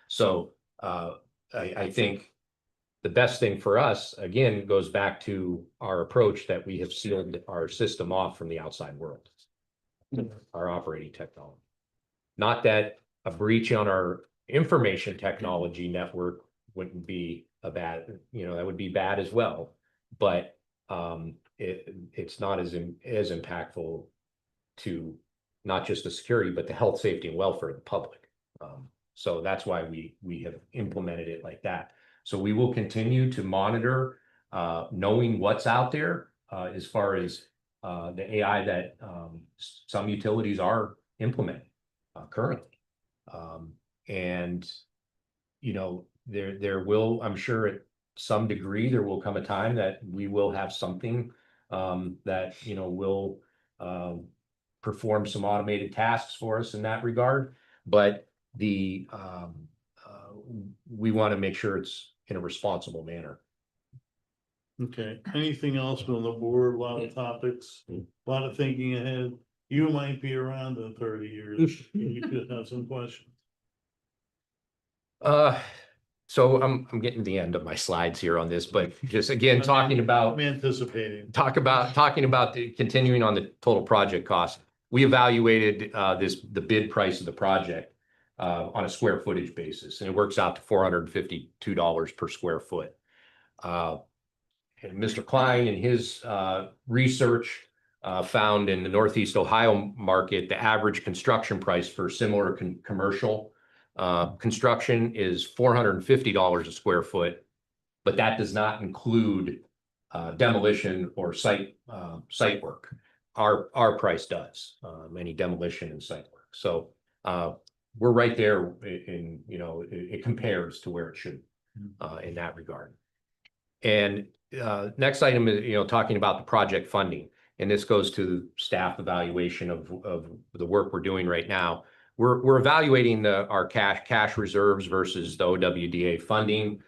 So I think the best thing for us, again, goes back to our approach that we have sealed our system off from the outside world, our operating technology. Not that a breach on our information technology network wouldn't be a bad, you know, that would be bad as well. But it's not as impactful to not just the security, but the health, safety, and welfare of the public. So that's why we have implemented it like that. So we will continue to monitor, knowing what's out there as far as the AI that some utilities are implementing currently. And, you know, there will, I'm sure at some degree, there will come a time that we will have something that, you know, will perform some automated tasks for us in that regard. But we want to make sure it's in a responsible manner. Okay, anything else from the board? A lot of topics, a lot of thinking ahead. You might be around in 30 years. You could have some questions. So I'm getting to the end of my slides here on this, but just again, talking about I'm anticipating. talking about the continuing on the total project cost. We evaluated the bid price of the project on a square footage basis, and it works out to $452 per square foot. And Mr. Klein in his research found in the Northeast Ohio market, the average construction price for similar commercial construction is $450 a square foot, but that does not include demolition or site work. Our price does, any demolition and site work. So we're right there in, you know, it compares to where it should in that regard. And next item is, you know, talking about the project funding, and this goes to staff evaluation of the work we're doing right now. We're evaluating our cash reserves versus the OWDA funding,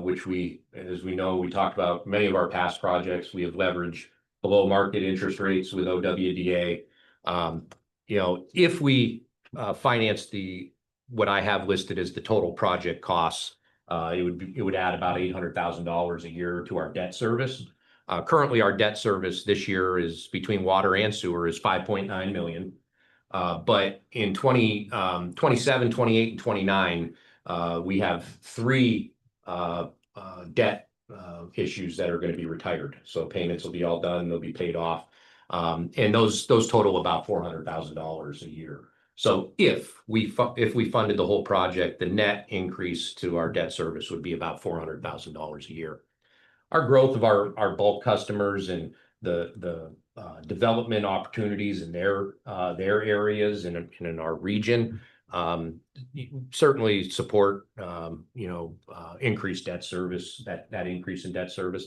which as we know, we talked about many of our past projects. We have leveraged below market interest rates with OWDA. You know, if we finance what I have listed as the total project costs, it would add about $800,000 a year to our debt service. Currently, our debt service this year is between water and sewer is $5.9 million. But in 27, 28, and 29, we have three debt issues that are going to be retired. So payments will be all done, they'll be paid off. And those total about $400,000 a year. So if we funded the whole project, the net increase to our debt service would be about $400,000 a year. Our growth of our bulk customers and the development opportunities in their areas and in our region certainly support you know, increased debt service, that increase in debt service.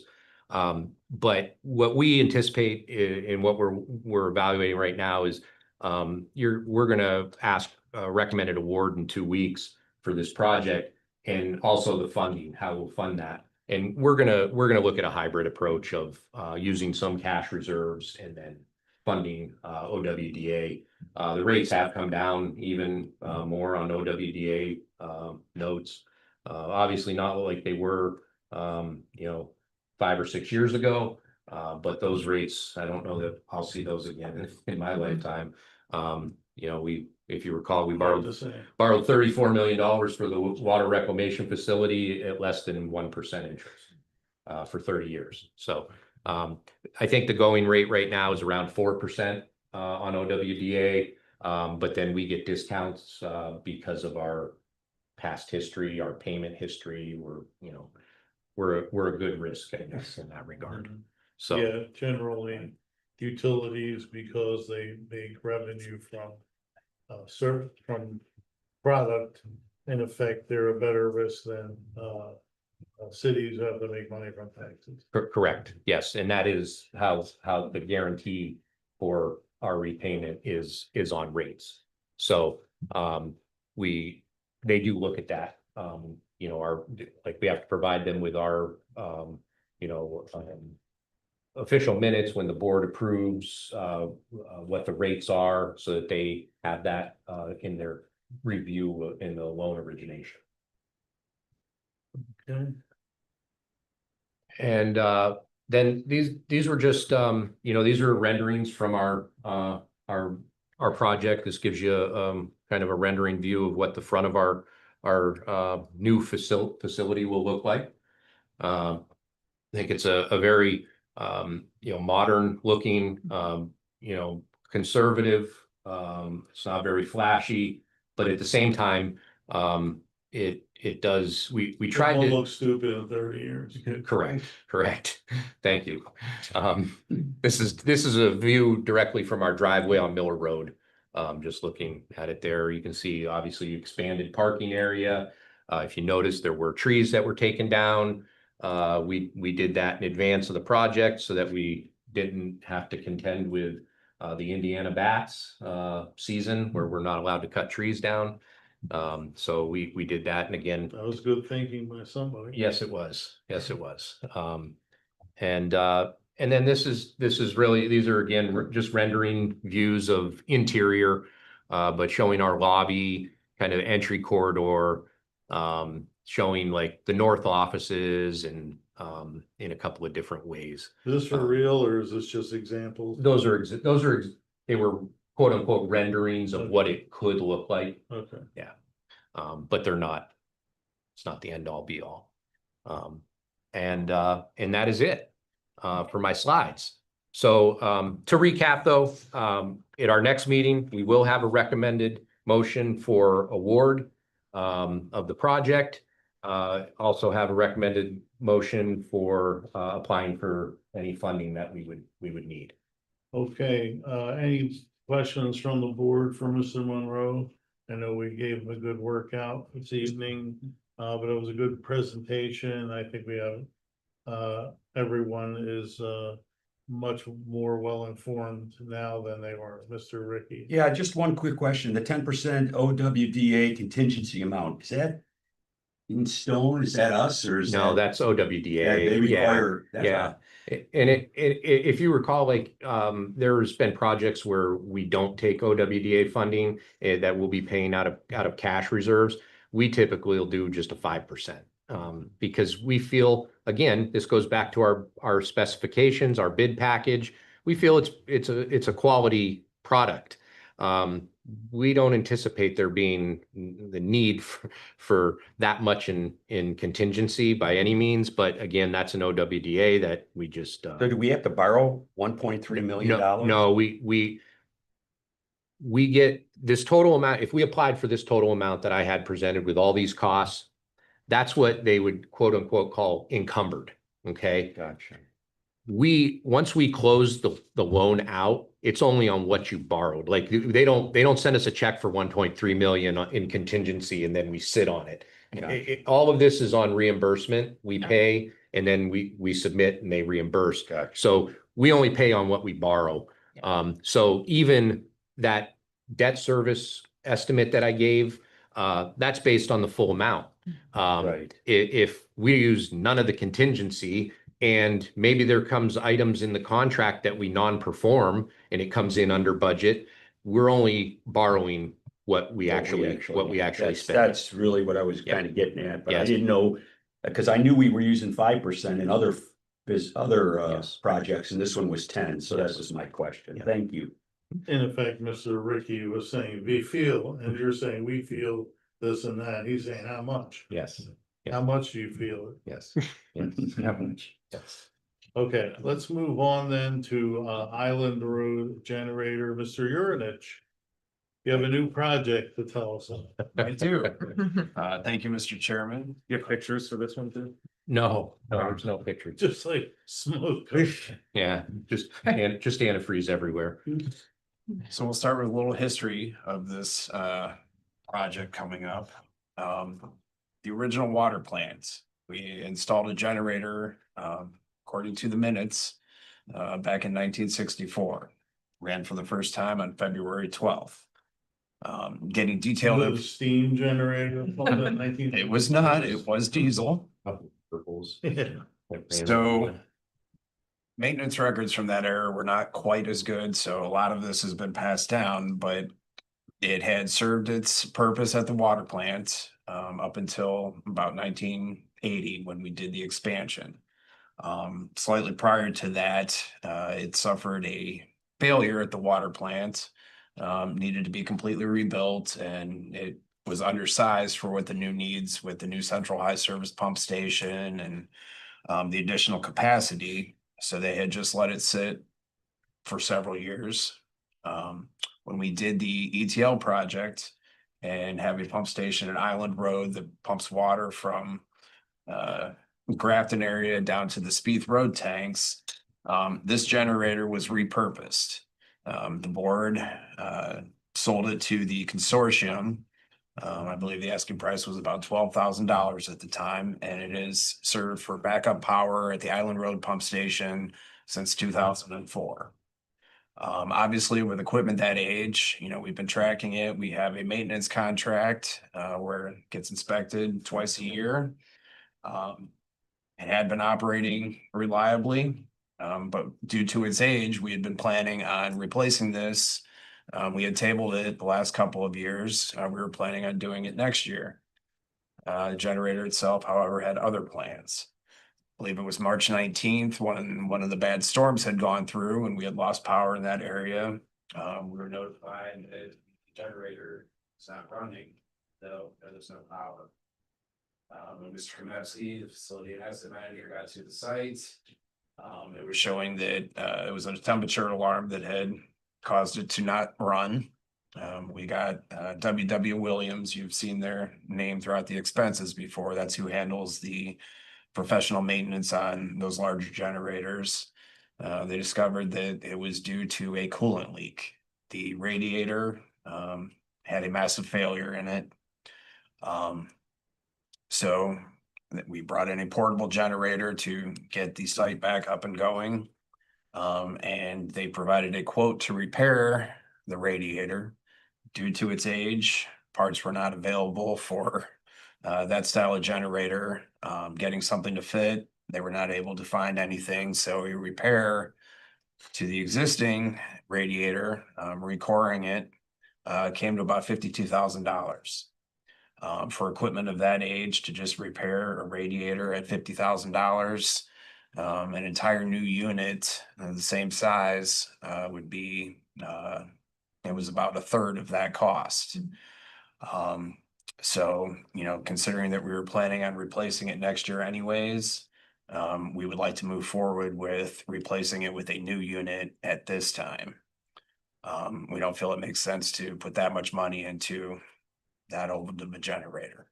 But what we anticipate in what we're evaluating right now is we're going to ask a recommended award in 2 weeks for this project, and also the funding, how we'll fund that. And we're gonna look at a hybrid approach of using some cash reserves and then funding OWDA. The rates have come down even more on OWDA notes. Obviously not like they were you know, 5 or 6 years ago. But those rates, I don't know that I'll see those again in my lifetime. You know, If you recall, we Hard to borrowed say. $34 million for the water reclamation facility at less than 1% interest for 30 years. So I think the going rate right now is around 4% on OWDA, but then we get discounts because of our past history, our payment history. We're a good risk, I guess, in that regard. So Yeah, generally utilities, because they make revenue from from product, in effect, they're a better risk than cities who have to make money from taxes. correct, yes, and that is how the guarantee for our repayment is on rates. So they do look at that. We have to provide them with our official minutes when the board approves what the rates are, so that they have that in their review in the loan origination. Okay. And then these were just these are renderings from our project. This gives you kind of a rendering view of what the front of our new facility will look like. I think it's a very modern looking, conservative. It's not very flashy, but at the same time, it does. We tried It won't to look stupid in 30 years. Correct. Thank you. This is a view directly from our driveway on Miller Road. Just looking at it there, you can see obviously expanded parking area. If you notice, there were trees that were taken down. We did that in advance of the project so that we didn't have to contend with the Indiana bats season, where we're not allowed to cut trees down. So we did that, and again, That was good thinking by somebody. yes, it was. Yes, it was. And then this is really, these are again just rendering views of interior, but showing our lobby, kind of entry corridor, showing like the north offices and in a couple of different ways. Is this for real, or is this just examples? They were quote unquote renderings of what it could look like. Okay. But they're not. It's not the end all be all. And that is it for my slides. So to recap though, at our next meeting, we will have a recommended motion for award of the project. Also have a recommended motion for applying for any funding that we would need. Okay, any questions from the board for Mr. Monroe? I know we gave him a good workout this evening, but it was a good presentation. I think we have, everyone is much more well-informed now than they were. Mr. Ricky. Yeah, just one quick question. The 10% OWDA contingency amount, is that in stone? Is that us, or is No, that? that's OWDA. Yeah, they require. Yeah. And if you recall, like there's been projects where we don't take OWDA funding that we'll be paying out of cash reserves. We typically will do just a 5%. Because we feel, again, this goes back to our specifications, our bid package. We feel it's a quality product. We don't anticipate there being the need for that much in contingency by any means, but again, that's an OWDA that we just. So do we have to borrow $1.3 million? No, we get this total amount. If we applied for this total amount that I had presented with all these costs, that's what they would quote unquote call encumbered. Okay. Gotcha. Once we close the loan out, it's only on what you borrowed. Like they don't send us a check for 1.3 million in contingency and then we sit on it. Gotcha. All of this is on reimbursement. We pay and then we submit and they reimburse. Gotcha. So we only pay on what we borrow. So even that debt service estimate that I gave, that's based on the full amount. Right. If we use none of the contingency and maybe there comes items in the contract that we non-perform and it comes in under budget, we're only borrowing what we actually spend. That's really what I was Yeah. kind of getting at, but I Yes. didn't know, because I knew we were using 5% in other Yes. projects, and this one was 10, so that Yes. was my question. Yeah. Thank you. in effect, Mr. Ricky was saying, we feel, and you're saying, we feel this and that. He's saying, how much? Yes, How much do you feel it? yes, yes. How much? Yes. Okay, let's move on then to Island Road Generator, Mr. Urinich. You have a new project to tell us about. I do. Thank you, Mr. Chairman. You have pictures for this one too? No, there's no picture. Just like smoke. Yeah, just antifreeze everywhere. So we'll start with a little history of this project coming up. The original water plant, we installed a generator, according to the minutes, back in 1964. Ran for the first time on February 12th. Getting detailed. The steam generator. It was not, it was diesel. Purples. Yeah. So maintenance records from that era were not quite as good, so a lot of this has been passed down, but it had served its purpose at the water plant up until about 1980 when we did the expansion. Slightly prior to that, it suffered a failure at the water plant, needed to be completely rebuilt, and it was undersized for what the new needs with the new central high service pump station and the additional capacity. So they had just let it sit for several years. When we did the ETL project and have a pump station at Island Road that pumps water from Grafton area down to the Spieth Road tanks, this generator was repurposed. The board sold it to the consortium. I believe the asking price was about $12,000 at the time, and it is served for backup power at the Island Road pump station since 2004. Obviously, with equipment that age, we've been tracking it. We have a maintenance contract where it gets inspected twice a year. It had been operating reliably, but due to its age, we had been planning on replacing this. We had tabled it the last couple of years. We were planning on doing it next year. The generator itself, however, had other plans. I believe it was March 19th when one of the bad storms had gone through and we had lost power in that area. We were notified that the generator is not running, though there's no power. When Mr. Kometsky, the facility asset manager, got to the site, it was showing that it was a temperature alarm that had caused it to not run. We got W.W. Williams. You've seen their name throughout the expenses before. That's who handles the professional maintenance on those larger generators. They discovered that it was due to a coolant leak. The radiator had a massive failure in it. So we brought in a portable generator to get the site back up and going. And they provided a quote to repair the radiator. Due to its age, parts were not available for that style of generator. Getting something to fit, they were not able to find anything. So a repair to the existing radiator, recoring it, came to about $52,000. For equipment of that age to just repair a radiator at $50,000, an entire new unit the same size would be, it was about a third of that cost. So, considering that we were planning on replacing it next year anyways, we would like to move forward with replacing it with a new unit at this time. We don't feel it makes sense to put that much money into that old of a generator.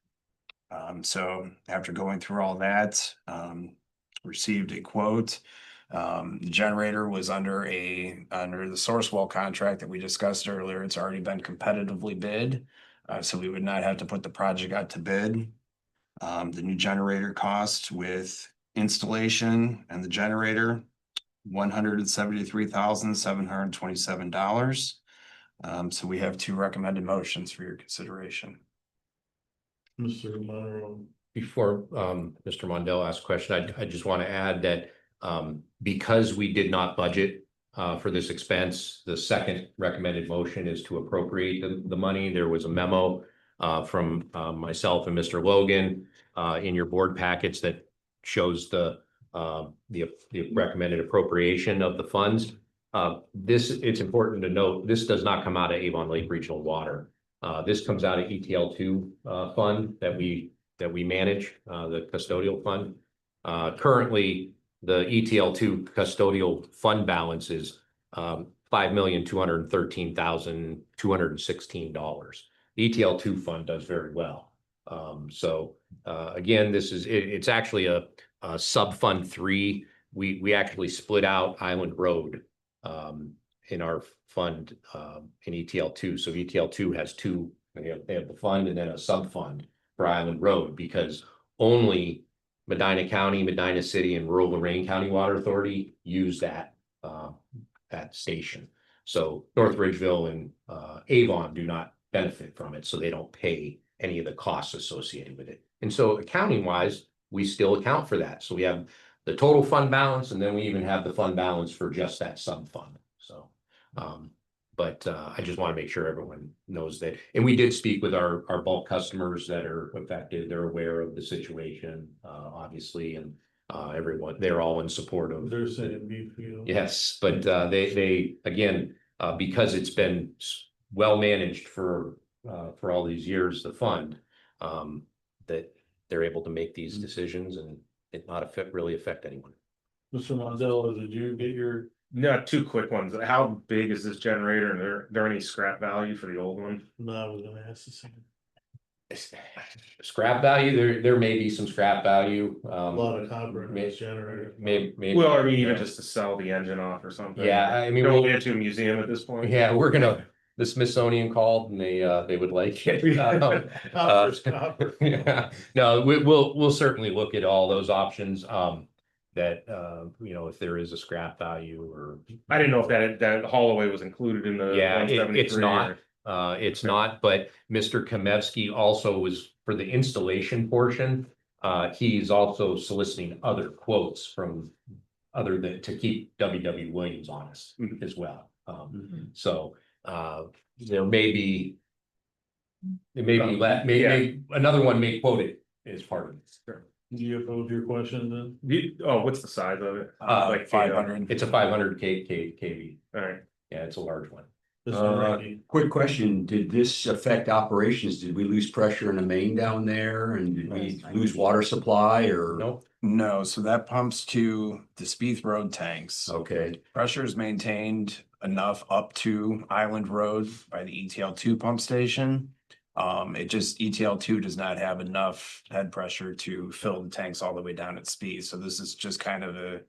So after going through all that, received a quote. The generator was under the Sourcewell contract that we discussed earlier. It's already been competitively bid, so we would not have to put the project out to bid. The new generator cost with installation and the generator, $173,727. So we have two recommended motions for your consideration. Mr. Monroe. Before Mr. Mondell asks a question, I just want to add that because we did not budget for this expense, the second recommended motion is to appropriate the money. There was a memo from myself and Mr. Logan in your board packets that shows the recommended appropriation of the funds. It's important to note, this does not come out of Avon Lake Regional Water. This comes out of ETL2 fund that we manage, the custodial fund. Currently, the ETL2 custodial fund balance is $5,213,216. The ETL2 fund does very well. Again, it's actually a sub fund 3. We actually split out Island Road in our fund in ETL2. So ETL2 has two. They have the fund and then a sub fund for Island Road, because only Medina County, Medina City, and rural Lorraine County Water Authority use that station. So North Ridgeville and Avon do not benefit from it, so they don't pay any of the costs associated with it. And so accounting wise, we still account for that. So we have the total fund balance, and then we even have the fund balance for just that sub fund. So, but I just want to make sure everyone knows that. And we did speak with our bulk customers that are affected. They're aware of the situation, obviously, and everyone, they're all in support of. They're saying Beeffield. Yes, but they again, because it's been well managed for all these years, the fund, that they're able to make these decisions and it not really affect anyone. Mr. Mondella, did you get your? No, two quick ones. How big is this generator, and there any scrap value for the old one? No, I was gonna ask the same. Scrap value, there may be some scrap value. A lot of copper in this generator. Maybe. Well, I mean, even just to sell the engine off or something. Yeah, I mean, Don't we'll get to a museum at this point. Yeah, the Smithsonian called and they would like it. Copper's copper. Yeah, no, we'll certainly look at all those options. That if there is a scrap value or. I didn't know if that Holloway was included in the. Yeah, it's 173 not. or- It's not, but Mr. Kamevsky also was for the installation portion. He's also soliciting other quotes from to keep WW Williams honest as well. So there may be another one may quote it as part of this. Do you have your question then? What's the size of it? Like 500. It's a 500 kV. All right. Yeah, it's a large one. Mr. Ranky? Quick question, did this affect operations? Did we lose pressure in the main down there and did we lose water supply or? Nope. No, so that pumps to the Spieth Road tanks. Okay, Pressure is maintained enough up to Island Road by the ETL2 pump station. ETL2 does not have enough head pressure to fill the tanks all the way down at Spieth. So this is just kind of a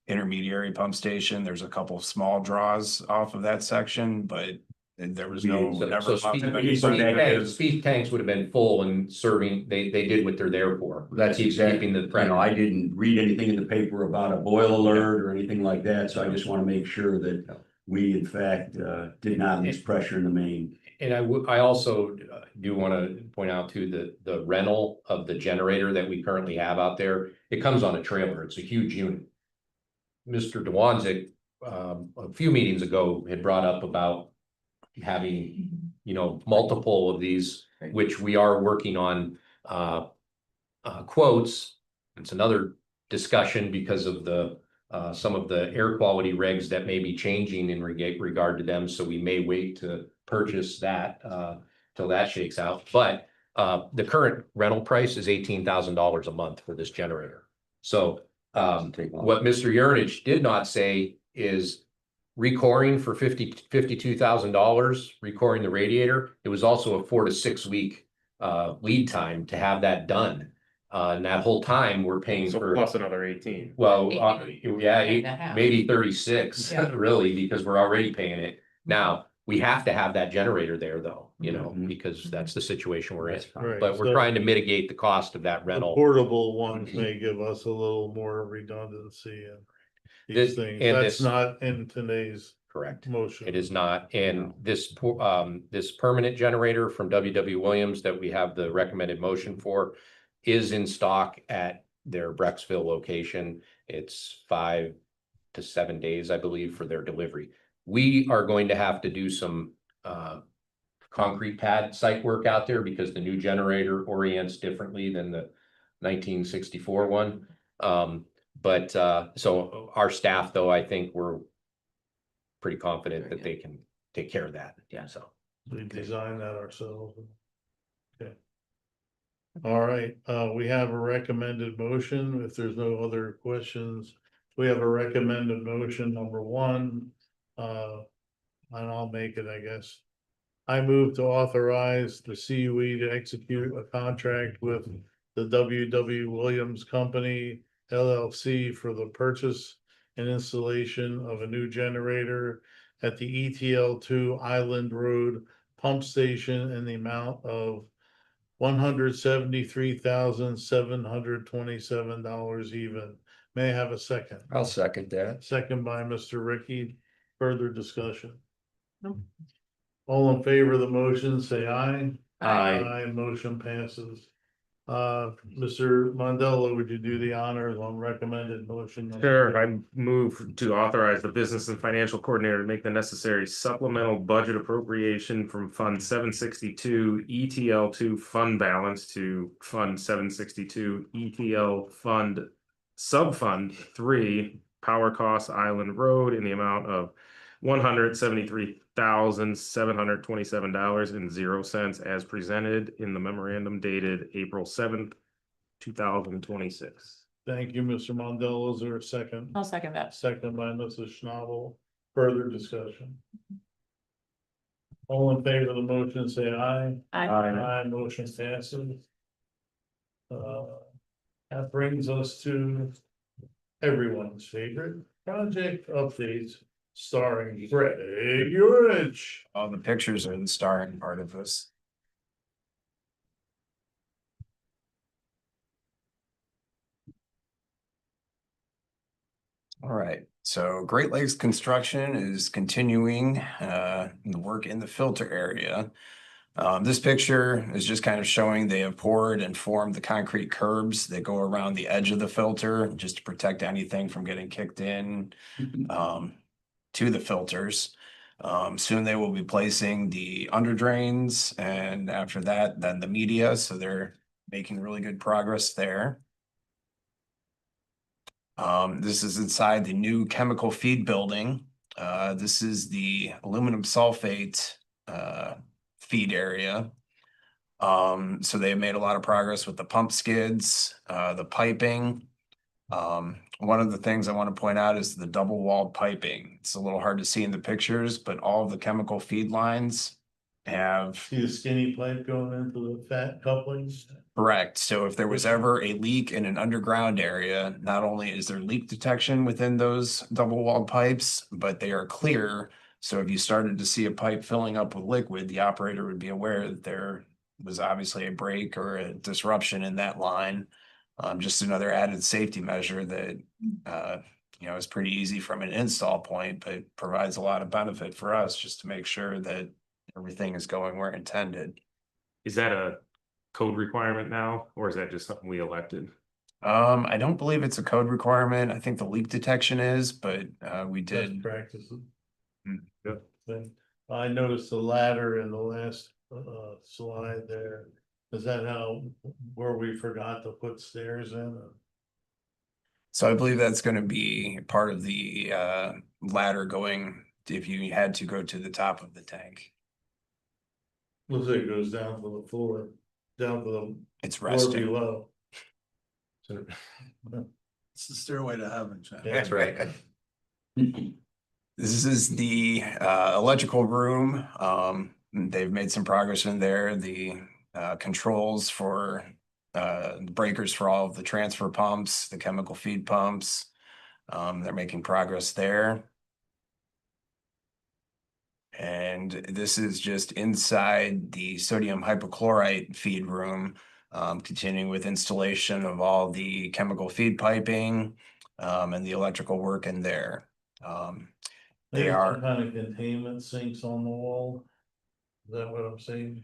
intermediary pump station. There's a couple of small draws off of that section, but there was no. So Spieth tanks would have been full and serving, they did what they're there for. that's exactly, Keeping the pressure. I didn't read anything in the paper about a boil alert or anything like that, so I just want to make sure that we in fact did not lose pressure in the main. And I also do want to point out too, the rental of the generator that we currently have out there, it comes on a trailer. It's a huge unit. Mr. Dewanzik, a few meetings ago had brought up about having, multiple of these, which we are working on, quotes. It's another discussion because of some of the air quality regs that may be changing in regard to them. So we may wait to purchase that till that shakes out. But the current rental price is $18,000 a month for this generator. So what Mr. Yurnich did not say is recoring for $52,000, recoring the radiator. It was also a 4 to 6 week lead time to have that done. And that whole time we're paying So for plus another 18. well, and a half. maybe 36, Yeah. really, because we're already paying it. Now, we have to have that generator there though, because that's the situation we're in. Right, But we're so trying to mitigate the cost of that the rental. portable ones may give us a little more redundancy and these things. And That's this- not in today's Correct. motion. It is not. And this permanent generator from WW Williams that we have the recommended motion for is in stock at their Brecksville location. It's 5 to 7 days, I believe, for their delivery. We are going to have to do some concrete pad site work out there because the new generator orients differently than the 1964 one. So our staff, though, I think pretty confident that they can take care of that. Yeah. So. We design that ourselves. Okay. All right, we have a recommended motion. If there's no other questions, we have a recommended motion, number one. And I'll make it, I guess. I move to authorize the CUE to execute a contract with the W.W. Williams Company LLC for the purchase and installation of a new generator at the ETL2 Island Road Pump Station in the amount of $173,727 even. May I have a second? I'll second that. Second by Mr. Ricky. Further discussion? All in favor of the motion, say aye. Aye, motion passes. Mr. Mondello, would you do the honors on recommended motion? Sure, I move to authorize the business and financial coordinator to make the necessary supplemental budget appropriation from Fund 762 ETL2 fund balance to Fund 762 ETL Fund Subfund 3 Power Cost Island Road in the amount of $173,727.00 as presented in the memorandum dated April 7th, 2026. Thank you, Mr. Mondello. Is there a second? I'll second that. Second by Mrs. Schnabel. Further discussion? All in favor of the motion, say aye. Aye, motion passes. That brings us to everyone's favorite project updates starring Greg Urich. All the pictures are the starring part of this. All right, so Great Lakes Construction is continuing the work in the filter area. This picture is just kind of showing they have poured and formed the concrete curbs that go around the edge of the filter just to protect anything from getting kicked in to the filters. Soon they will be placing the under drains, and after that, then the media. So they're making really good progress there. This is inside the new chemical feed building. This is the aluminum sulfate feed area. So they have made a lot of progress with the pump skids, the piping. One of the things I want to point out is the double walled piping. It's a little hard to see in the pictures, but all of the chemical feed lines have. See the skinny pipe going into the fat couplings? Correct. So if there was ever a leak in an underground area, not only is there leak detection within those double walled pipes, but they are clear. So if you started to see a pipe filling up with liquid, the operator would be aware that there was obviously a break or a disruption in that line. Just another added safety measure that, is pretty easy from an install point, but provides a lot of benefit for us just to make sure that everything is going where intended. Is that a code requirement now, or is that just something we elected? I don't believe it's a code requirement. I think the leak detection is, but we Best did. practices. Yep. Then I noticed the ladder in the last slide there. Is that where we forgot to put stairs in? So I believe that's going to be part of the ladder going if you had to go to the top of the tank. Looks like it goes down to the floor, down to the It's floor resting. below. It's the stairway to heaven, Chad. That's right. This is the electrical room. They've made some progress in there. The controls for breakers for all of the transfer pumps, the chemical feed pumps. They're making progress there. And this is just inside the sodium hypochlorite feed room, continuing with installation of all the chemical feed piping and the electrical work in there. They There's are some kind of containment sinks on the wall. Is that what I'm saying?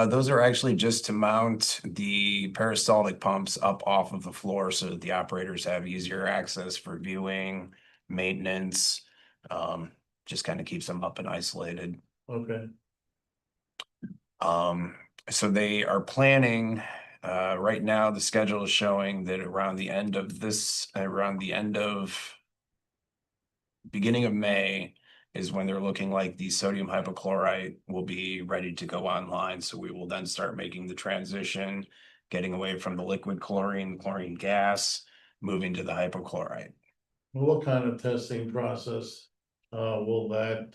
those are actually just to mount the peristaltic pumps up off of the floor so that the operators have easier access for viewing, maintenance. Just kind of keeps them up and isolated. Okay, So they are planning, right now, the schedule is showing that around the end of beginning of May, is when they're looking like the sodium hypochlorite will be ready to go online. So we will then start making the transition, getting away from the liquid chlorine gas, moving to the hypochlorite. What kind of testing process will that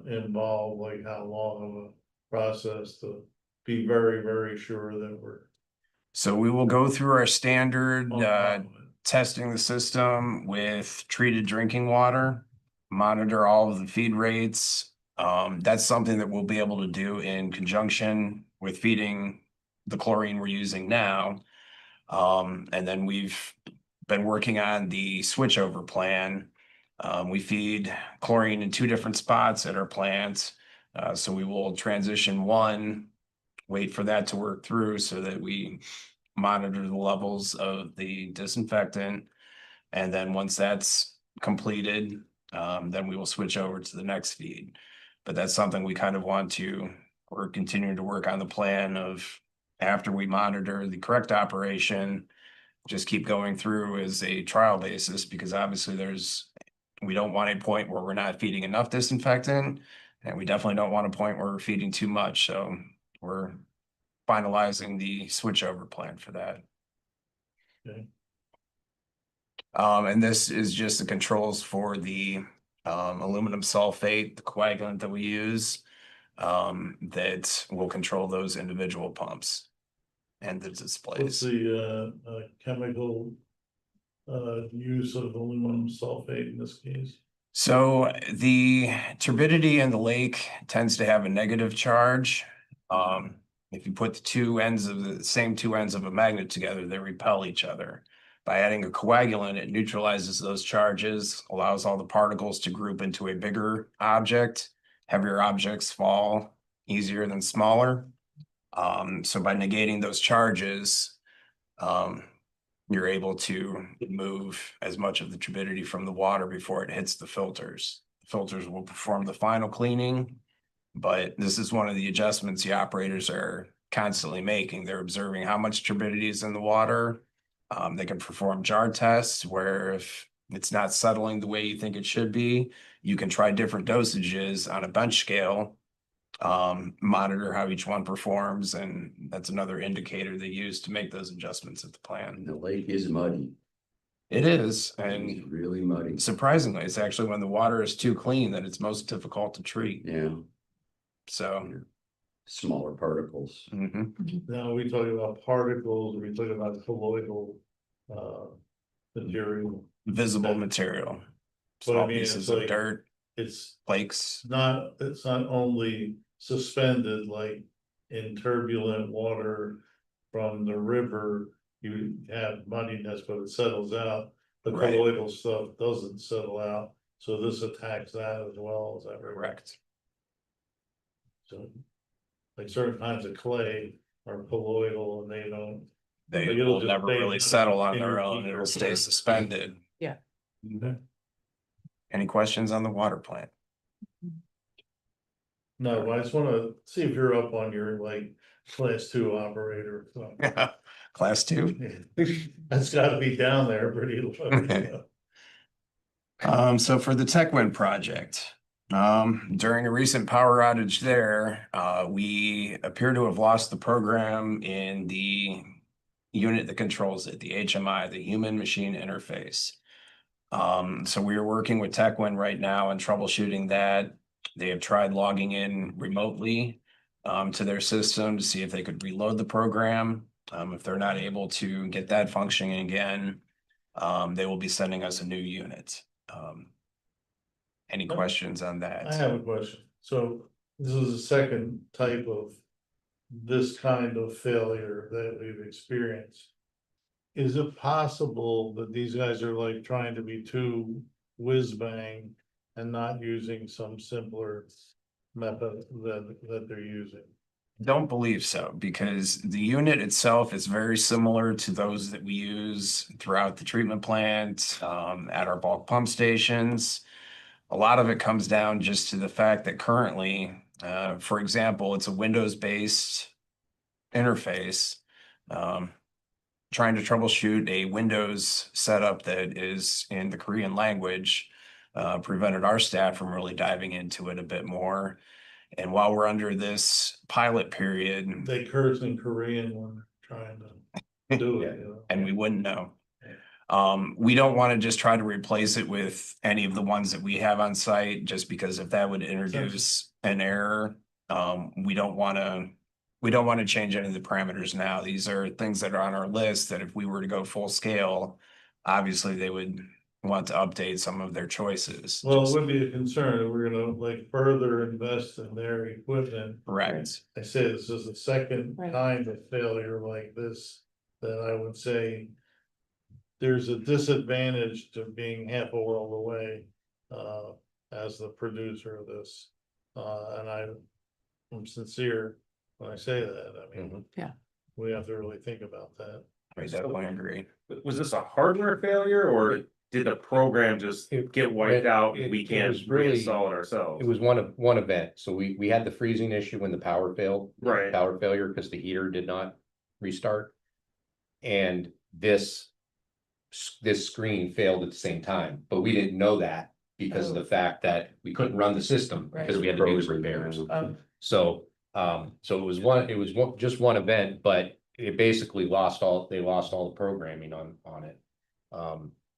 involve? Like how long of a process to be very, very sure that we're So we will go through our standard on top of it? testing the system with treated drinking water, monitor all of the feed rates. That's something that we'll be able to do in conjunction with feeding the chlorine we're using now. And then we've been working on the switchover plan. We feed chlorine in 2 different spots at our plant. So we will transition one, wait for that to work through so that we monitor the levels of the disinfectant. And then once that's completed, then we will switch over to the next feed. But that's something we kind of we're continuing to work on the plan of after we monitor the correct operation, just keep going through as a trial basis, because obviously we don't want a point where we're not feeding enough disinfectant, and we definitely don't want a point where we're feeding too much. So we're finalizing the switchover plan for that. Okay. And this is just the controls for the aluminum sulfate, the coagulant that we use, that will control those individual pumps and the What's displays. the chemical use of aluminum sulfate in this case? So the turbidity in the lake tends to have a negative charge. If you put the same two ends of a magnet together, they repel each other. By adding a coagulant, it neutralizes those charges, allows all the particles to group into a bigger object. Heavier objects fall easier than smaller. So by negating those charges, you're able to move as much of the turbidity from the water before it hits the filters. The filters will perform the final cleaning, but this is one of the adjustments the operators are constantly making. They're observing how much turbidity is in the water. They can perform jar tests where if it's not settling the way you think it should be, you can try different dosages on a bench scale, monitor how each one performs, and that's another indicator they use to make those adjustments at the plant. The lake is muddy. It is, It's and really muddy. surprisingly, it's actually when the water is too clean that it's most difficult to treat. Yeah, So. smaller particles. Mhm. Now, we talk about particles, we talk about colloidal material. Visible material. But I Small mean, pieces it's of like- dirt, It's flakes. it's not only suspended like in turbulent water from the river, you have muddiness, but it settles out. The Right. colloidal stuff doesn't settle out, so this attacks that as well, is that right? Correct. So, like certain kinds of clay are colloidal and they don't. They Like, it'll will just never stay really in settle on your their own. heater. It'll stay suspended. Yeah. Okay. Any questions on the water plant? No, but I just wanna see if you're up on your like class 2 operator. So. Class 2? That's gotta be down there pretty low. You know? So for the TechWin project, during a recent power outage there, we appear to have lost the program in the unit that controls it, the HMI, the human machine interface. So we are working with TechWin right now and troubleshooting that. They have tried logging in remotely to their system to see if they could reload the program. If they're not able to get that functioning again, they will be sending us a new unit. Any questions on that? I have a question. So this is the second type of this kind of failure that we've experienced. Is it possible that these guys are like trying to be too whiz bang and not using some simpler method that they're using? Don't believe so, because the unit itself is very similar to those that we use throughout the treatment plant, at our bulk pump stations. A lot of it comes down just to the fact that currently, for example, it's a Windows-based interface. Trying to troubleshoot a Windows setup that is in the Korean language, prevented our staff from really diving into it a bit more. And while we're under this pilot period, They curse in Korean when they're trying to do it, you know. and we wouldn't know. We don't want to just try to replace it with any of the ones that we have on site, just because if that would introduce an error, we don't want to change any of the parameters now. These are things that are on our list that if we were to go full scale, obviously they would want to update some of their choices. Well, it Just- would be a concern if we're gonna like further invest in their equipment. Correct. I say this is the second Right. time of failure like this, that I would say. There's a disadvantage to being half a world away, as the producer of this. And I'm sincere when I say that, I mean. Yeah. We have to really think about that. I definitely agree. Was this a hardware failure or did the program just get wiped out and we It can't was really- reinstall it ourselves? It was one event. So we had the freezing issue when the power failed. Right. Power failure because the heater did not restart. And this screen failed at the same time, but we didn't know that because of the fact that we couldn't run the system because we had to do the repairs. So it was just one event, but it basically they lost all the programming on it.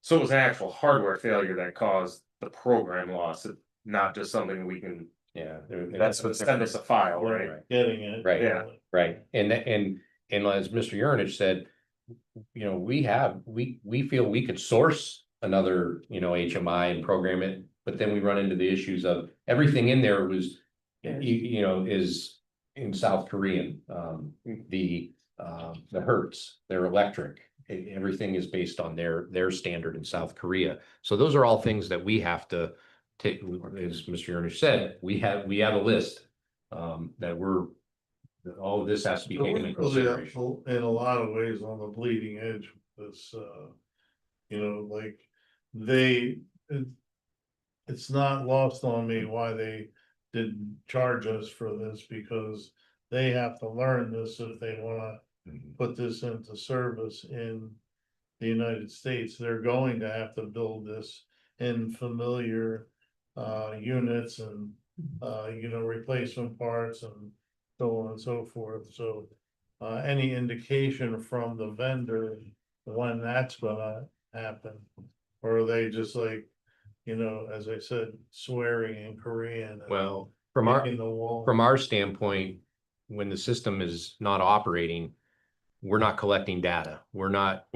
So it was an actual hardware failure that caused the program loss, not just something we can Yeah. That's what send us a file, right? Getting it. Right. Yeah. Right, and as Mr. Urinich said, you know, we feel we could source another, you know, HMI and program it, but then we run into the issues of everything in there was, you know, is in South Korean, the Hertz, they're electric. Everything is based on their standard in South Korea. So those are all things that we have to take, as Mr. Urinich said, we have a list that all of this has to be taken into consideration. In a lot of ways on the bleeding edge of this, you know, like it's not lost on me why they didn't charge us for this, because they have to learn this if they wanna put this into service in the United States. They're going to have to build this in familiar units and you know, replacement parts and so on and so forth. So any indication from the vendor when that's gonna happen? Or are they just like, you know, as I said, swearing in Korean? And Well, from our kicking the wall? standpoint, when the system is not operating, we're not collecting data. We're not,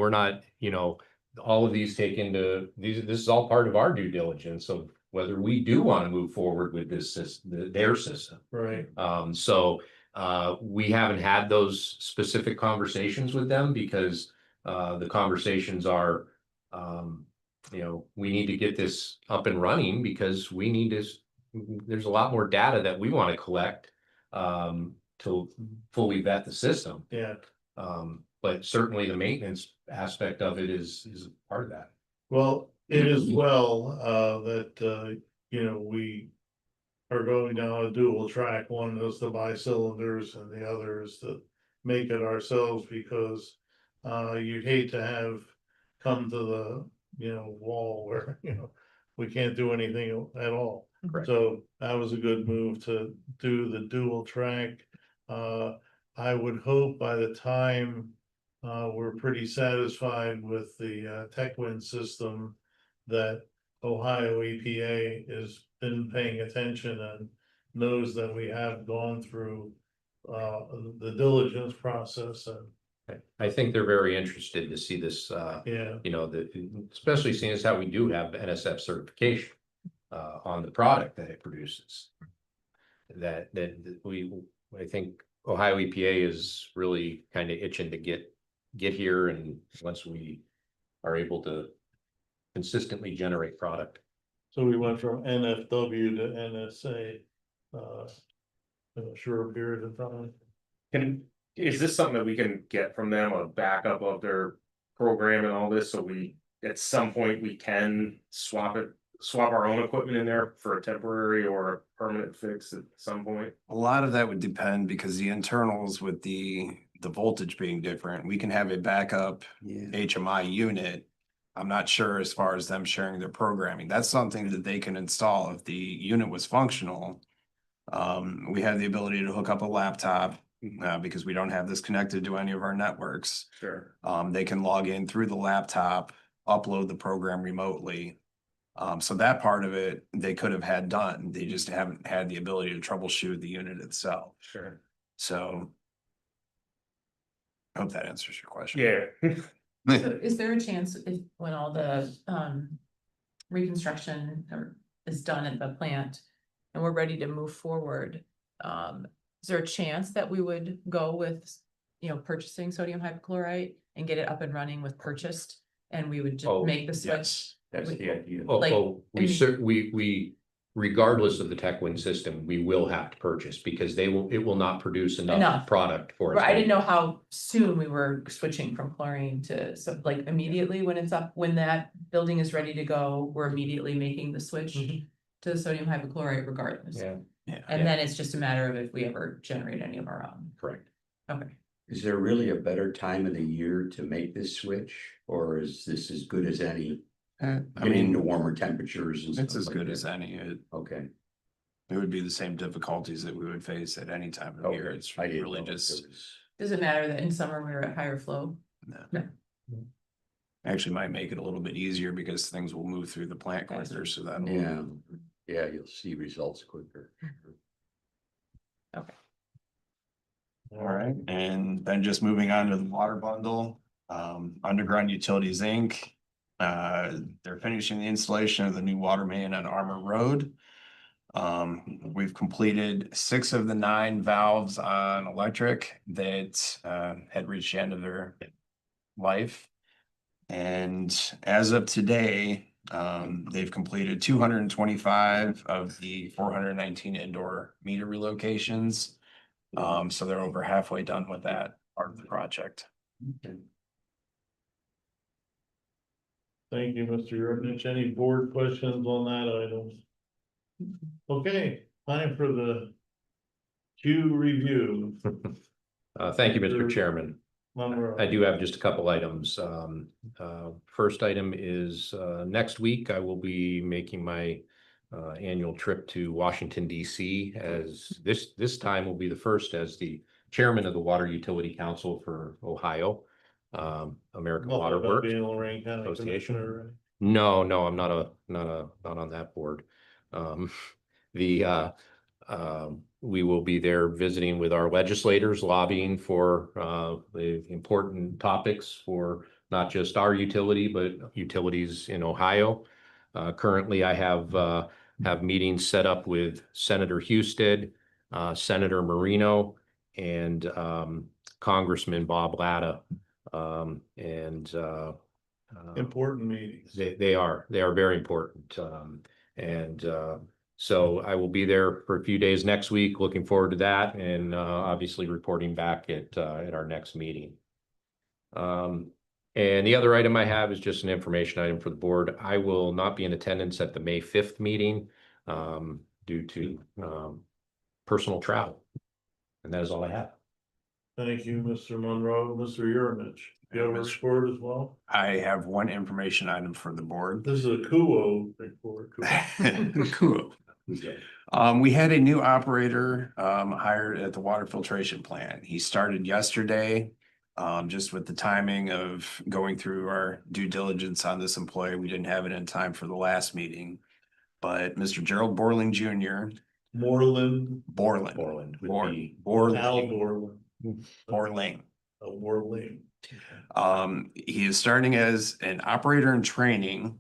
you know, all of these this is all part of our due diligence of whether we do want to move forward with this system, their system. Right. We haven't had those specific conversations with them because the conversations are, you know, we need to get this up and running because there's a lot more data that we want to collect to fully vet the system. Yeah. But certainly the maintenance aspect of it is part of that. Well, it is well, that, you know, we are going down a dual track. One is to buy cylinders and the other is to make it ourselves, because, you'd hate to have come to the, you know, wall where, you know, we can't do anything at all. Correct. So that was a good move to do the dual track. I would hope by the time we're pretty satisfied with the TechWin system that Ohio EPA has been paying attention and knows that we have gone through the diligence process. And I think they're very interested to see this, yeah, you know, especially seeing as how we do have NSF certification on the product that it produces. I think Ohio EPA is really kind of itching to get here, and once we are able to consistently generate product. so we went from NFW to NSA in a short period of time. Is this something that we can get from them, a backup of their program and all this, so at some point we can swap our own equipment in there for a temporary or a permanent fix at some point? A lot of that would depend because the internals with the voltage being different, we can have a backup HMI unit I'm not sure as far as them sharing their programming. That's something that they can install if the unit was functional. We have the ability to hook up a laptop, because we don't have this connected to any of our networks. Sure. They can log in through the laptop, upload the program remotely. So that part of it, they could have had done. They just haven't had the ability to troubleshoot the unit itself. Sure. So I hope that answers your question. Yeah. So is there a chance if, when all the, reconstruction is done at the plant and we're ready to move forward, is there a chance that we would go with, purchasing sodium hypochlorite and get it up and running with purchased? And we would just Oh, make the switch? Yes. That's the idea. Oh, Like, we we, regardless of the tech win system, we will have to purchase because it will not produce enough Enough. product for us. Right, I didn't know how soon we were switching from chlorine to, so like immediately when it's up, when that building is ready to go, we're immediately making the switch to sodium hypochlorite regardless. Yeah, Yeah. And then it's just a matter of if we ever generate any of our own. correct. Okay. Is there really a better time of the year to make this switch, or is this as good as any? I Getting into mean, warmer temperatures and stuff it's as like good that? as any. Okay. It would be the same difficulties that we would face at any time of year. Okay. It's I didn't really know if just, there was- Does it matter that in summer we were at higher flow? no. Actually might make it a little bit easier because things will move through the plant quicker, so that. Yeah, yeah, you'll see results quicker. Okay. All right, and then just moving on to the water bundle, Underground Utilities, Inc. They're finishing the installation of the new water main on Armor Road. We've completed 6 of the 9 valves on electric that had reached the end of their life. And as of today, they've completed 225 of the 419 indoor meter relocations. So they're over halfway done with that part of the project. Thank you, Mr. Yurtnich. Any board questions on that item? Okay, time for the Q review. Thank you, Mr. Chairman. Monroe. I do have just a couple items. First item is, next week I will be making my annual trip to Washington DC, as this time will be the first as the chairman of the Water Utility Council for Ohio, American Nothing Water about Works being a Lorraine County Association. Commissioner, No, I'm not on that board. We will be there visiting with our legislators, lobbying for the important topics for not just our utility, but utilities in Ohio. Currently, I have meetings set up with Senator Husted, Senator Marino, and Congressman Bob Latta. important meetings. They are very important. So I will be there for a few days next week. Looking forward to that, and obviously reporting back at our next meeting. And the other item I have is just an information item for the board. I will not be in attendance at the May 5th meeting due to personal travel. And that is all I have. Thank you, Mr. Monroe. Mr. Yurtnich, you have a report as well? I have one information item for the board. This is a Kuo report. Cool. We had a new operator hired at the water filtration plant. He started yesterday. Just with the timing of going through our due diligence on this employee, we didn't have it in time for the last meeting. But Mr. Gerald Borling Jr. Borland. Borland. Borland would be Al Borling. Borland. Borling. Borland. He is starting as an operator in training.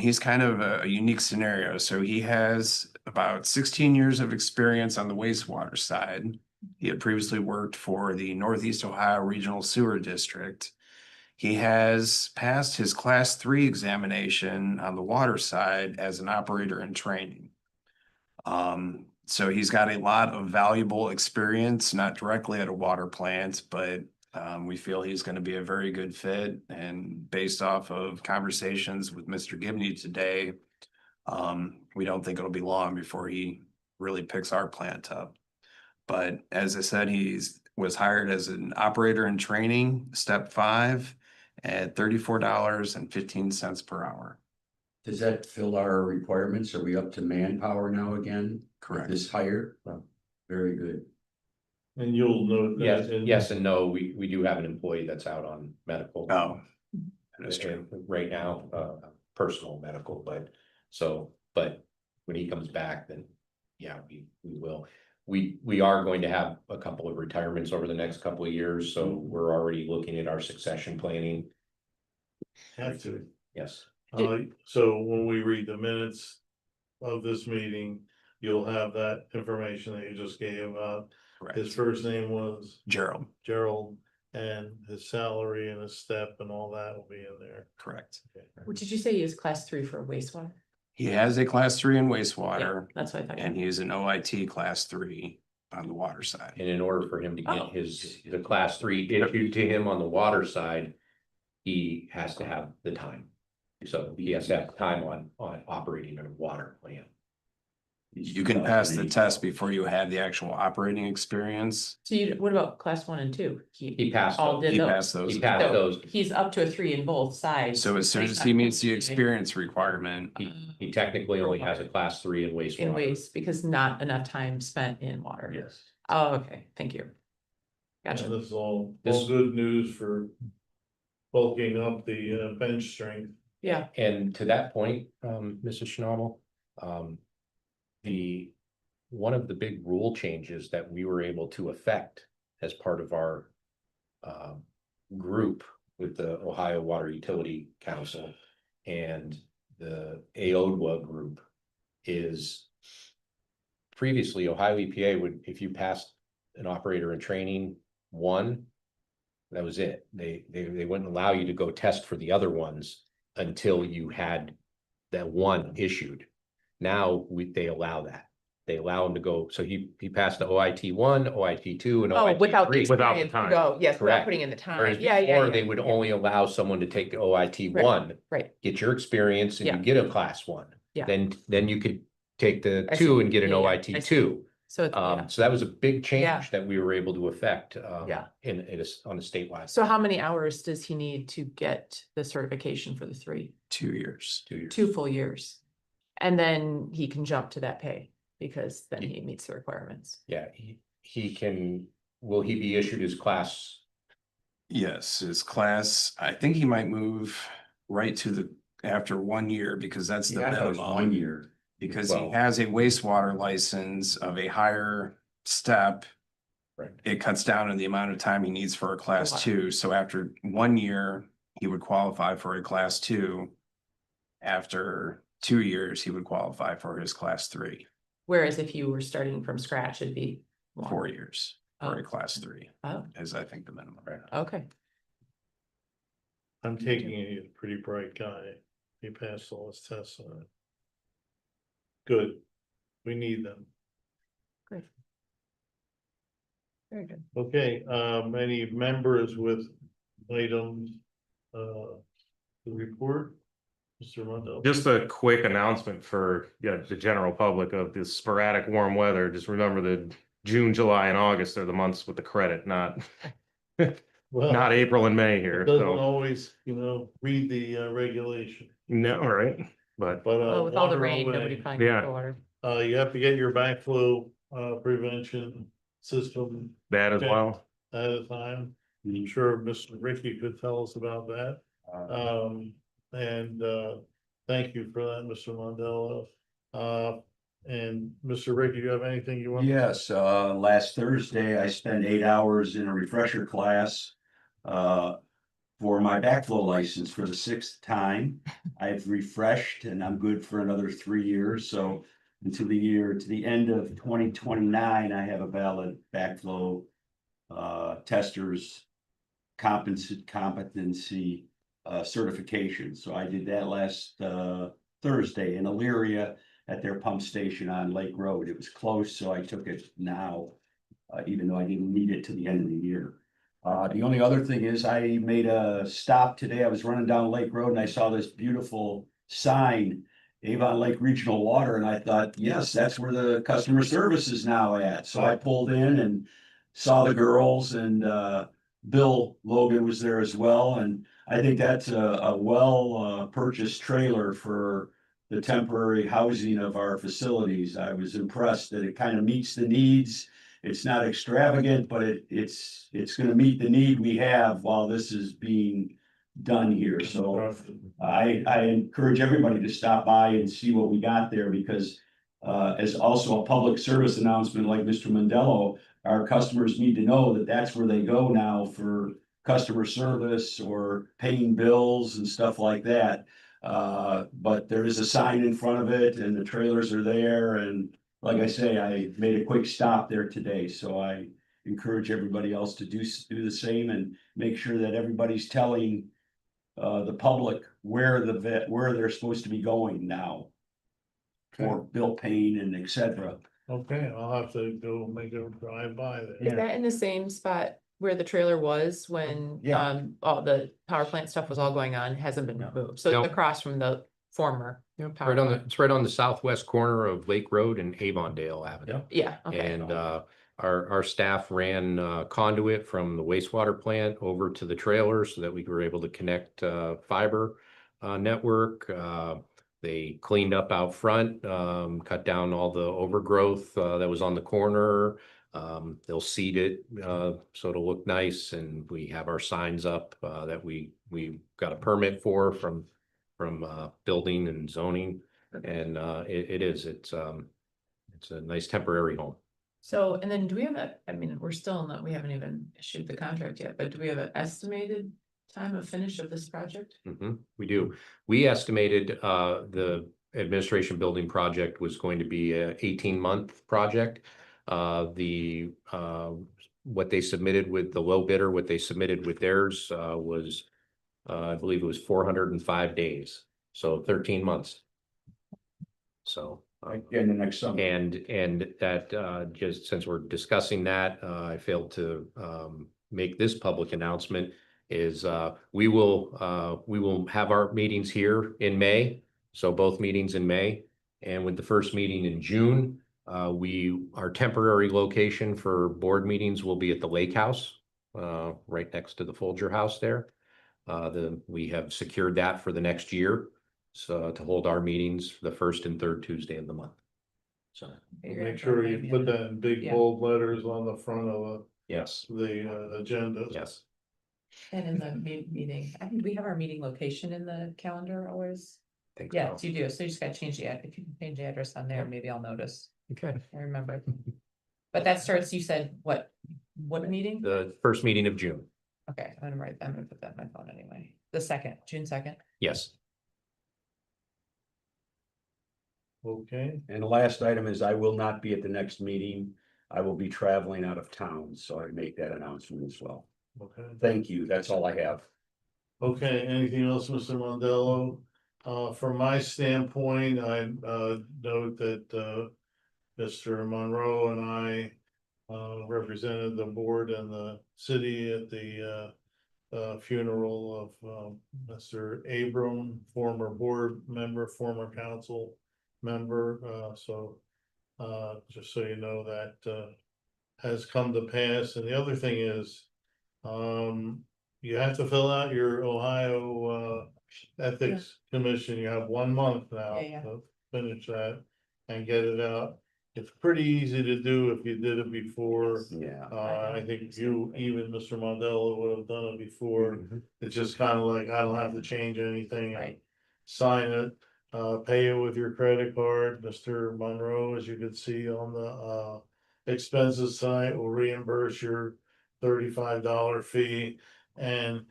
He's kind of a unique scenario. So he has about 16 years of experience on the wastewater side. He had previously worked for the Northeast Ohio Regional Sewer District. He has passed his Class 3 examination on the water side as an operator in training. So he's got a lot of valuable experience, not directly at a water plant, but we feel he's going to be a very good fit. And based off of conversations with Mr. Gibney today, we don't think it'll be long before he really picks our plant up. But as I said, was hired as an operator in training, step 5, at $34.15 per hour. Does that fill our requirements? Are we up to manpower now again? Correct. This hire? Very good. And you'll note Yes, that. yes and no. We do have an employee that's out on medical. Oh, that is true. Right now, personal medical, but when he comes back, then yeah, we will. We are going to have a couple of retirements over the next couple of years, so we're already looking at our succession planning. Have to. Yes, So when we read the minutes of this meeting, you'll have that information that you just gave out. His Correct. first name was Gerald, Gerald, and his salary and his step and all that will be in there. correct. What did you say he is class 3 for wastewater? He has a class 3 in Yeah, wastewater that's what I thought. and he is an OIT class 3 on the water side. and in order for him to Oh. get the class 3 issued to him on the water side, he has to have the time. So he has to have time on operating a water plant. You can pass the test before you have the actual operating experience. So what about class 1 and 2? He passed all those. did He those. passed those. He as passed well. those. He's up to a 3 in both sides. So as soon but as he's he not meets the completing experience requirement, He technically only has a class 3 in wastewater. in waste because not enough time spent in water. Yes. Oh, okay, thank you. And Gotcha. this is all This- good news for bulking up the bench strength. Yeah, And to that point, Mrs. Schnabel, one of the big rule changes that we were able to affect as part of our group with the Ohio Water Utility Council and the AODWA group is previously Ohio EPA would, if you passed an operator in training 1, that was it. They wouldn't allow you to go test for the other ones until you had that 1 issued. Now they allow that. They allow him to go, so he passed the OIT 1, OIT 2, and oh, OIT without the 3. Without the experience, time. no, yes, without Correct. putting in the time. Whereas Yeah, before, they would only allow someone to take the OIT Right. 1, Right, get your experience, and you Yeah. get a class 1. Yeah. Then you could take the I see. 2 and get an Yeah, yeah, I OIT see. 2. so, yeah. So that was a big Yeah. change that we were able to affect Yeah. on a statewide. So how many hours does he need to get the certification for the 3? 2 years. 2 years. 2 full years. And then he can jump to that pay because then Ye- he meets the requirements. Yeah, will he be issued his class? Yes, his class, I think he might move right to after 1 year because that's the Yeah, I thought it was minimum. 1 year. Because he Well- has a wastewater license of a higher step. Right. It cuts down on the amount of time he needs for a class Wow. 2. So after 1 year, he would qualify for a class 2. After 2 years, he would qualify for his class 3. Whereas if you were starting from scratch, it'd be. 4 years for Oh. a class 3 Oh, is I think the minimum right now. okay. I'm taking it he's a pretty bright guy. He passed all his tests on it. Good. We need them. Great. Very good. Okay, any members with items to report? Mr. Rundle? Just a quick announcement for the general public of this sporadic warm weather. Just remember that June, July, and August are the months with the credit, not Well, not April and May it here. doesn't So always, read the regulation, no, right? But but. Oh, with all the water rain, away. nobody finds Yeah. the water. You have to get your backflow prevention system that as Okay. well. at a time. I'm sure Mr. Ricky could tell us about that. And thank you for that, Mr. Mondello. And Mr. Ricky, do you have anything you want? Yes, last Thursday, I spent 8 hours in a refresher class for my backflow license for the 6th time. I've refreshed and I'm good for another 3 years, so to the end of 2029, I have a valid backflow testers competency certification. So I did that last Thursday in Elyria at their pump station on Lake Road. It was close, so I took it now, even though I didn't need it to the end of the year. The only other thing is I made a stop today. I was running down Lake Road and I saw this beautiful sign, Avon Lake Regional Water, and I thought, yes, that's where the customer service is now at. So I pulled in and saw the girls, and Bill Logan was there as well. And I think that's a well purchased trailer for the temporary housing of our facilities. I was impressed that it kind of meets the needs. It's not extravagant, but it's gonna meet the need we have while this is being done here. So I encourage everybody to stop by and see what we got there, because as also a public service announcement, like Mr. Mandello, our customers need to know that that's where they go now for customer service or paying bills and stuff like that. But there is a sign in front of it and the trailers are there, and like I say, I made a quick stop there today, so I encourage everybody else to do the same and make sure that everybody's telling the public where where they're supposed to be going now for bill paying and et cetera. Okay, I'll have to go make a drive by Is there. that in the same spot where the trailer was when, Yeah. all the power plant stuff was all going on? It hasn't been No. moved, so No. it's across from the former. power Right on plant. it's right on the southwest corner of Lake Road and Avondale Avenue. Yeah, okay. And our staff ran conduit from the wastewater plant over to the trailer so that we were able to connect fiber network. They cleaned up out front, cut down all the overgrowth that was on the corner. They'll seed it so it'll look nice, and we have our signs up that we got a permit from building and zoning, and it's a nice temporary home. So, and then do we have I mean, we're still not, we haven't even issued the contract yet, but do we have an estimated time of finish of this project? We do. We estimated the administration building project was going to be a 18-month project. What they submitted with the low bidder, what they submitted with theirs was I believe it was 405 days, so 13 months. So In the next summer. and that just since we're discussing that, I failed to make this public announcement is we will have our meetings here in May. So both meetings in May, and with the first meeting in June, our temporary location for board meetings will be at the Lake House, right next to the Folger House there. We have secured that for the next year, so to hold our meetings the first and third Tuesday of the month. So Make sure you put that in big Yeah. bold letters on the front of yes, the agenda. yes. And in the meeting, I think we have our meeting location in the calendar always. Think Yes, so. you do. So you just gotta change if you can change the address on there, maybe I'll notice. Okay. I remember. But that starts, you said, what meeting? The first meeting of June. Okay, I'm gonna put that in my phone anyway. The second, June 2nd. Yes. Okay, And the last item is I will not be at the next meeting. I will be traveling out of town, so I make that announcement as well. okay. Thank you. That's all I have. Okay, anything else, Mr. Mondello? From my standpoint, I note that Mr. Monroe and I represented the board and the city at the funeral of Mr. Abram, former board member, former council member. So just so you know, that has come to pass. And the other thing is, you have to fill out your Ohio Ethics Commission. You have 1 month now Yeah. to finish that and get it out. It's pretty easy to do if you did it before. Yeah. I think you, even Mr. Mondello, would have done it before. Mhm. It's just kind of like, I don't have to change anything. Right. Sign it, pay it with your credit card. Mr. Monroe, as you could see on the expenses side, will reimburse your $35 fee. And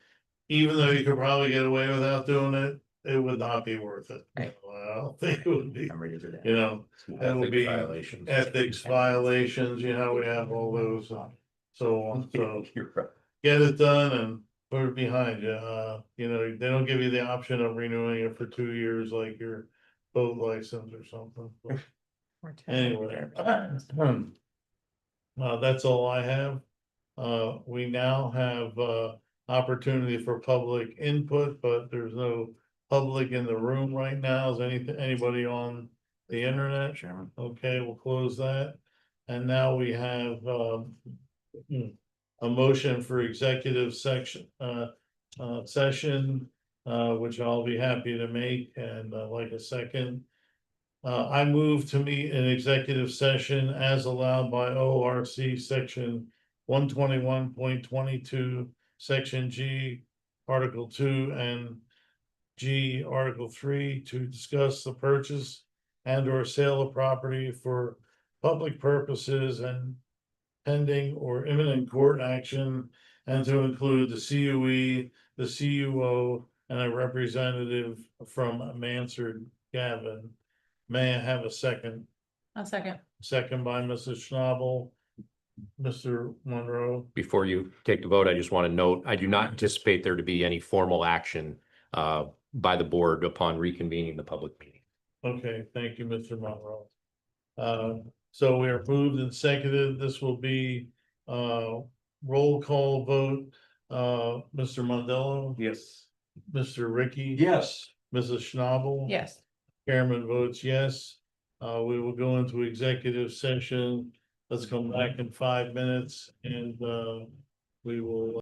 even though you could probably get away without doing it, it would not be worth it. Right. I don't think it would be, I'm ready to do that. you know, that would Ethics be violations. ethics violations, you know, we have all those, so on, so You're right. get it done and put it behind you. You know, they don't give you the option of renewing it for 2 years like your boat license or something. But Or 10. anyway, that's all I have. We now have opportunity for public input, but there's no public in the room right now. Is anybody on the internet? Chairman. Okay, we'll close that. And now we have a motion for executive session, which I'll be happy to make and like a second. I move to meet an executive session as allowed by ORC section 121.22, section G, Article 2 and G, Article 3 to discuss the purchase and or sale of property for public purposes and pending or imminent court action, and to include the CUE, the CUO, and a representative from Mansard Gavin. May I have a second? A second. Second by Mrs. Schnabel. Mr. Monroe. Before you take the vote, I just want to note, I do not anticipate there to be any formal action by the board upon reconvening the public meeting. Okay, thank you, Mr. Monroe. So we are moved and seconded. This will be roll call vote. Mr. Mondello. Yes. Mr. Ricky. Yes. Mrs. Schnabel. Yes. Chairman votes yes. We will go into executive session. Let's come back in 5 minutes and we will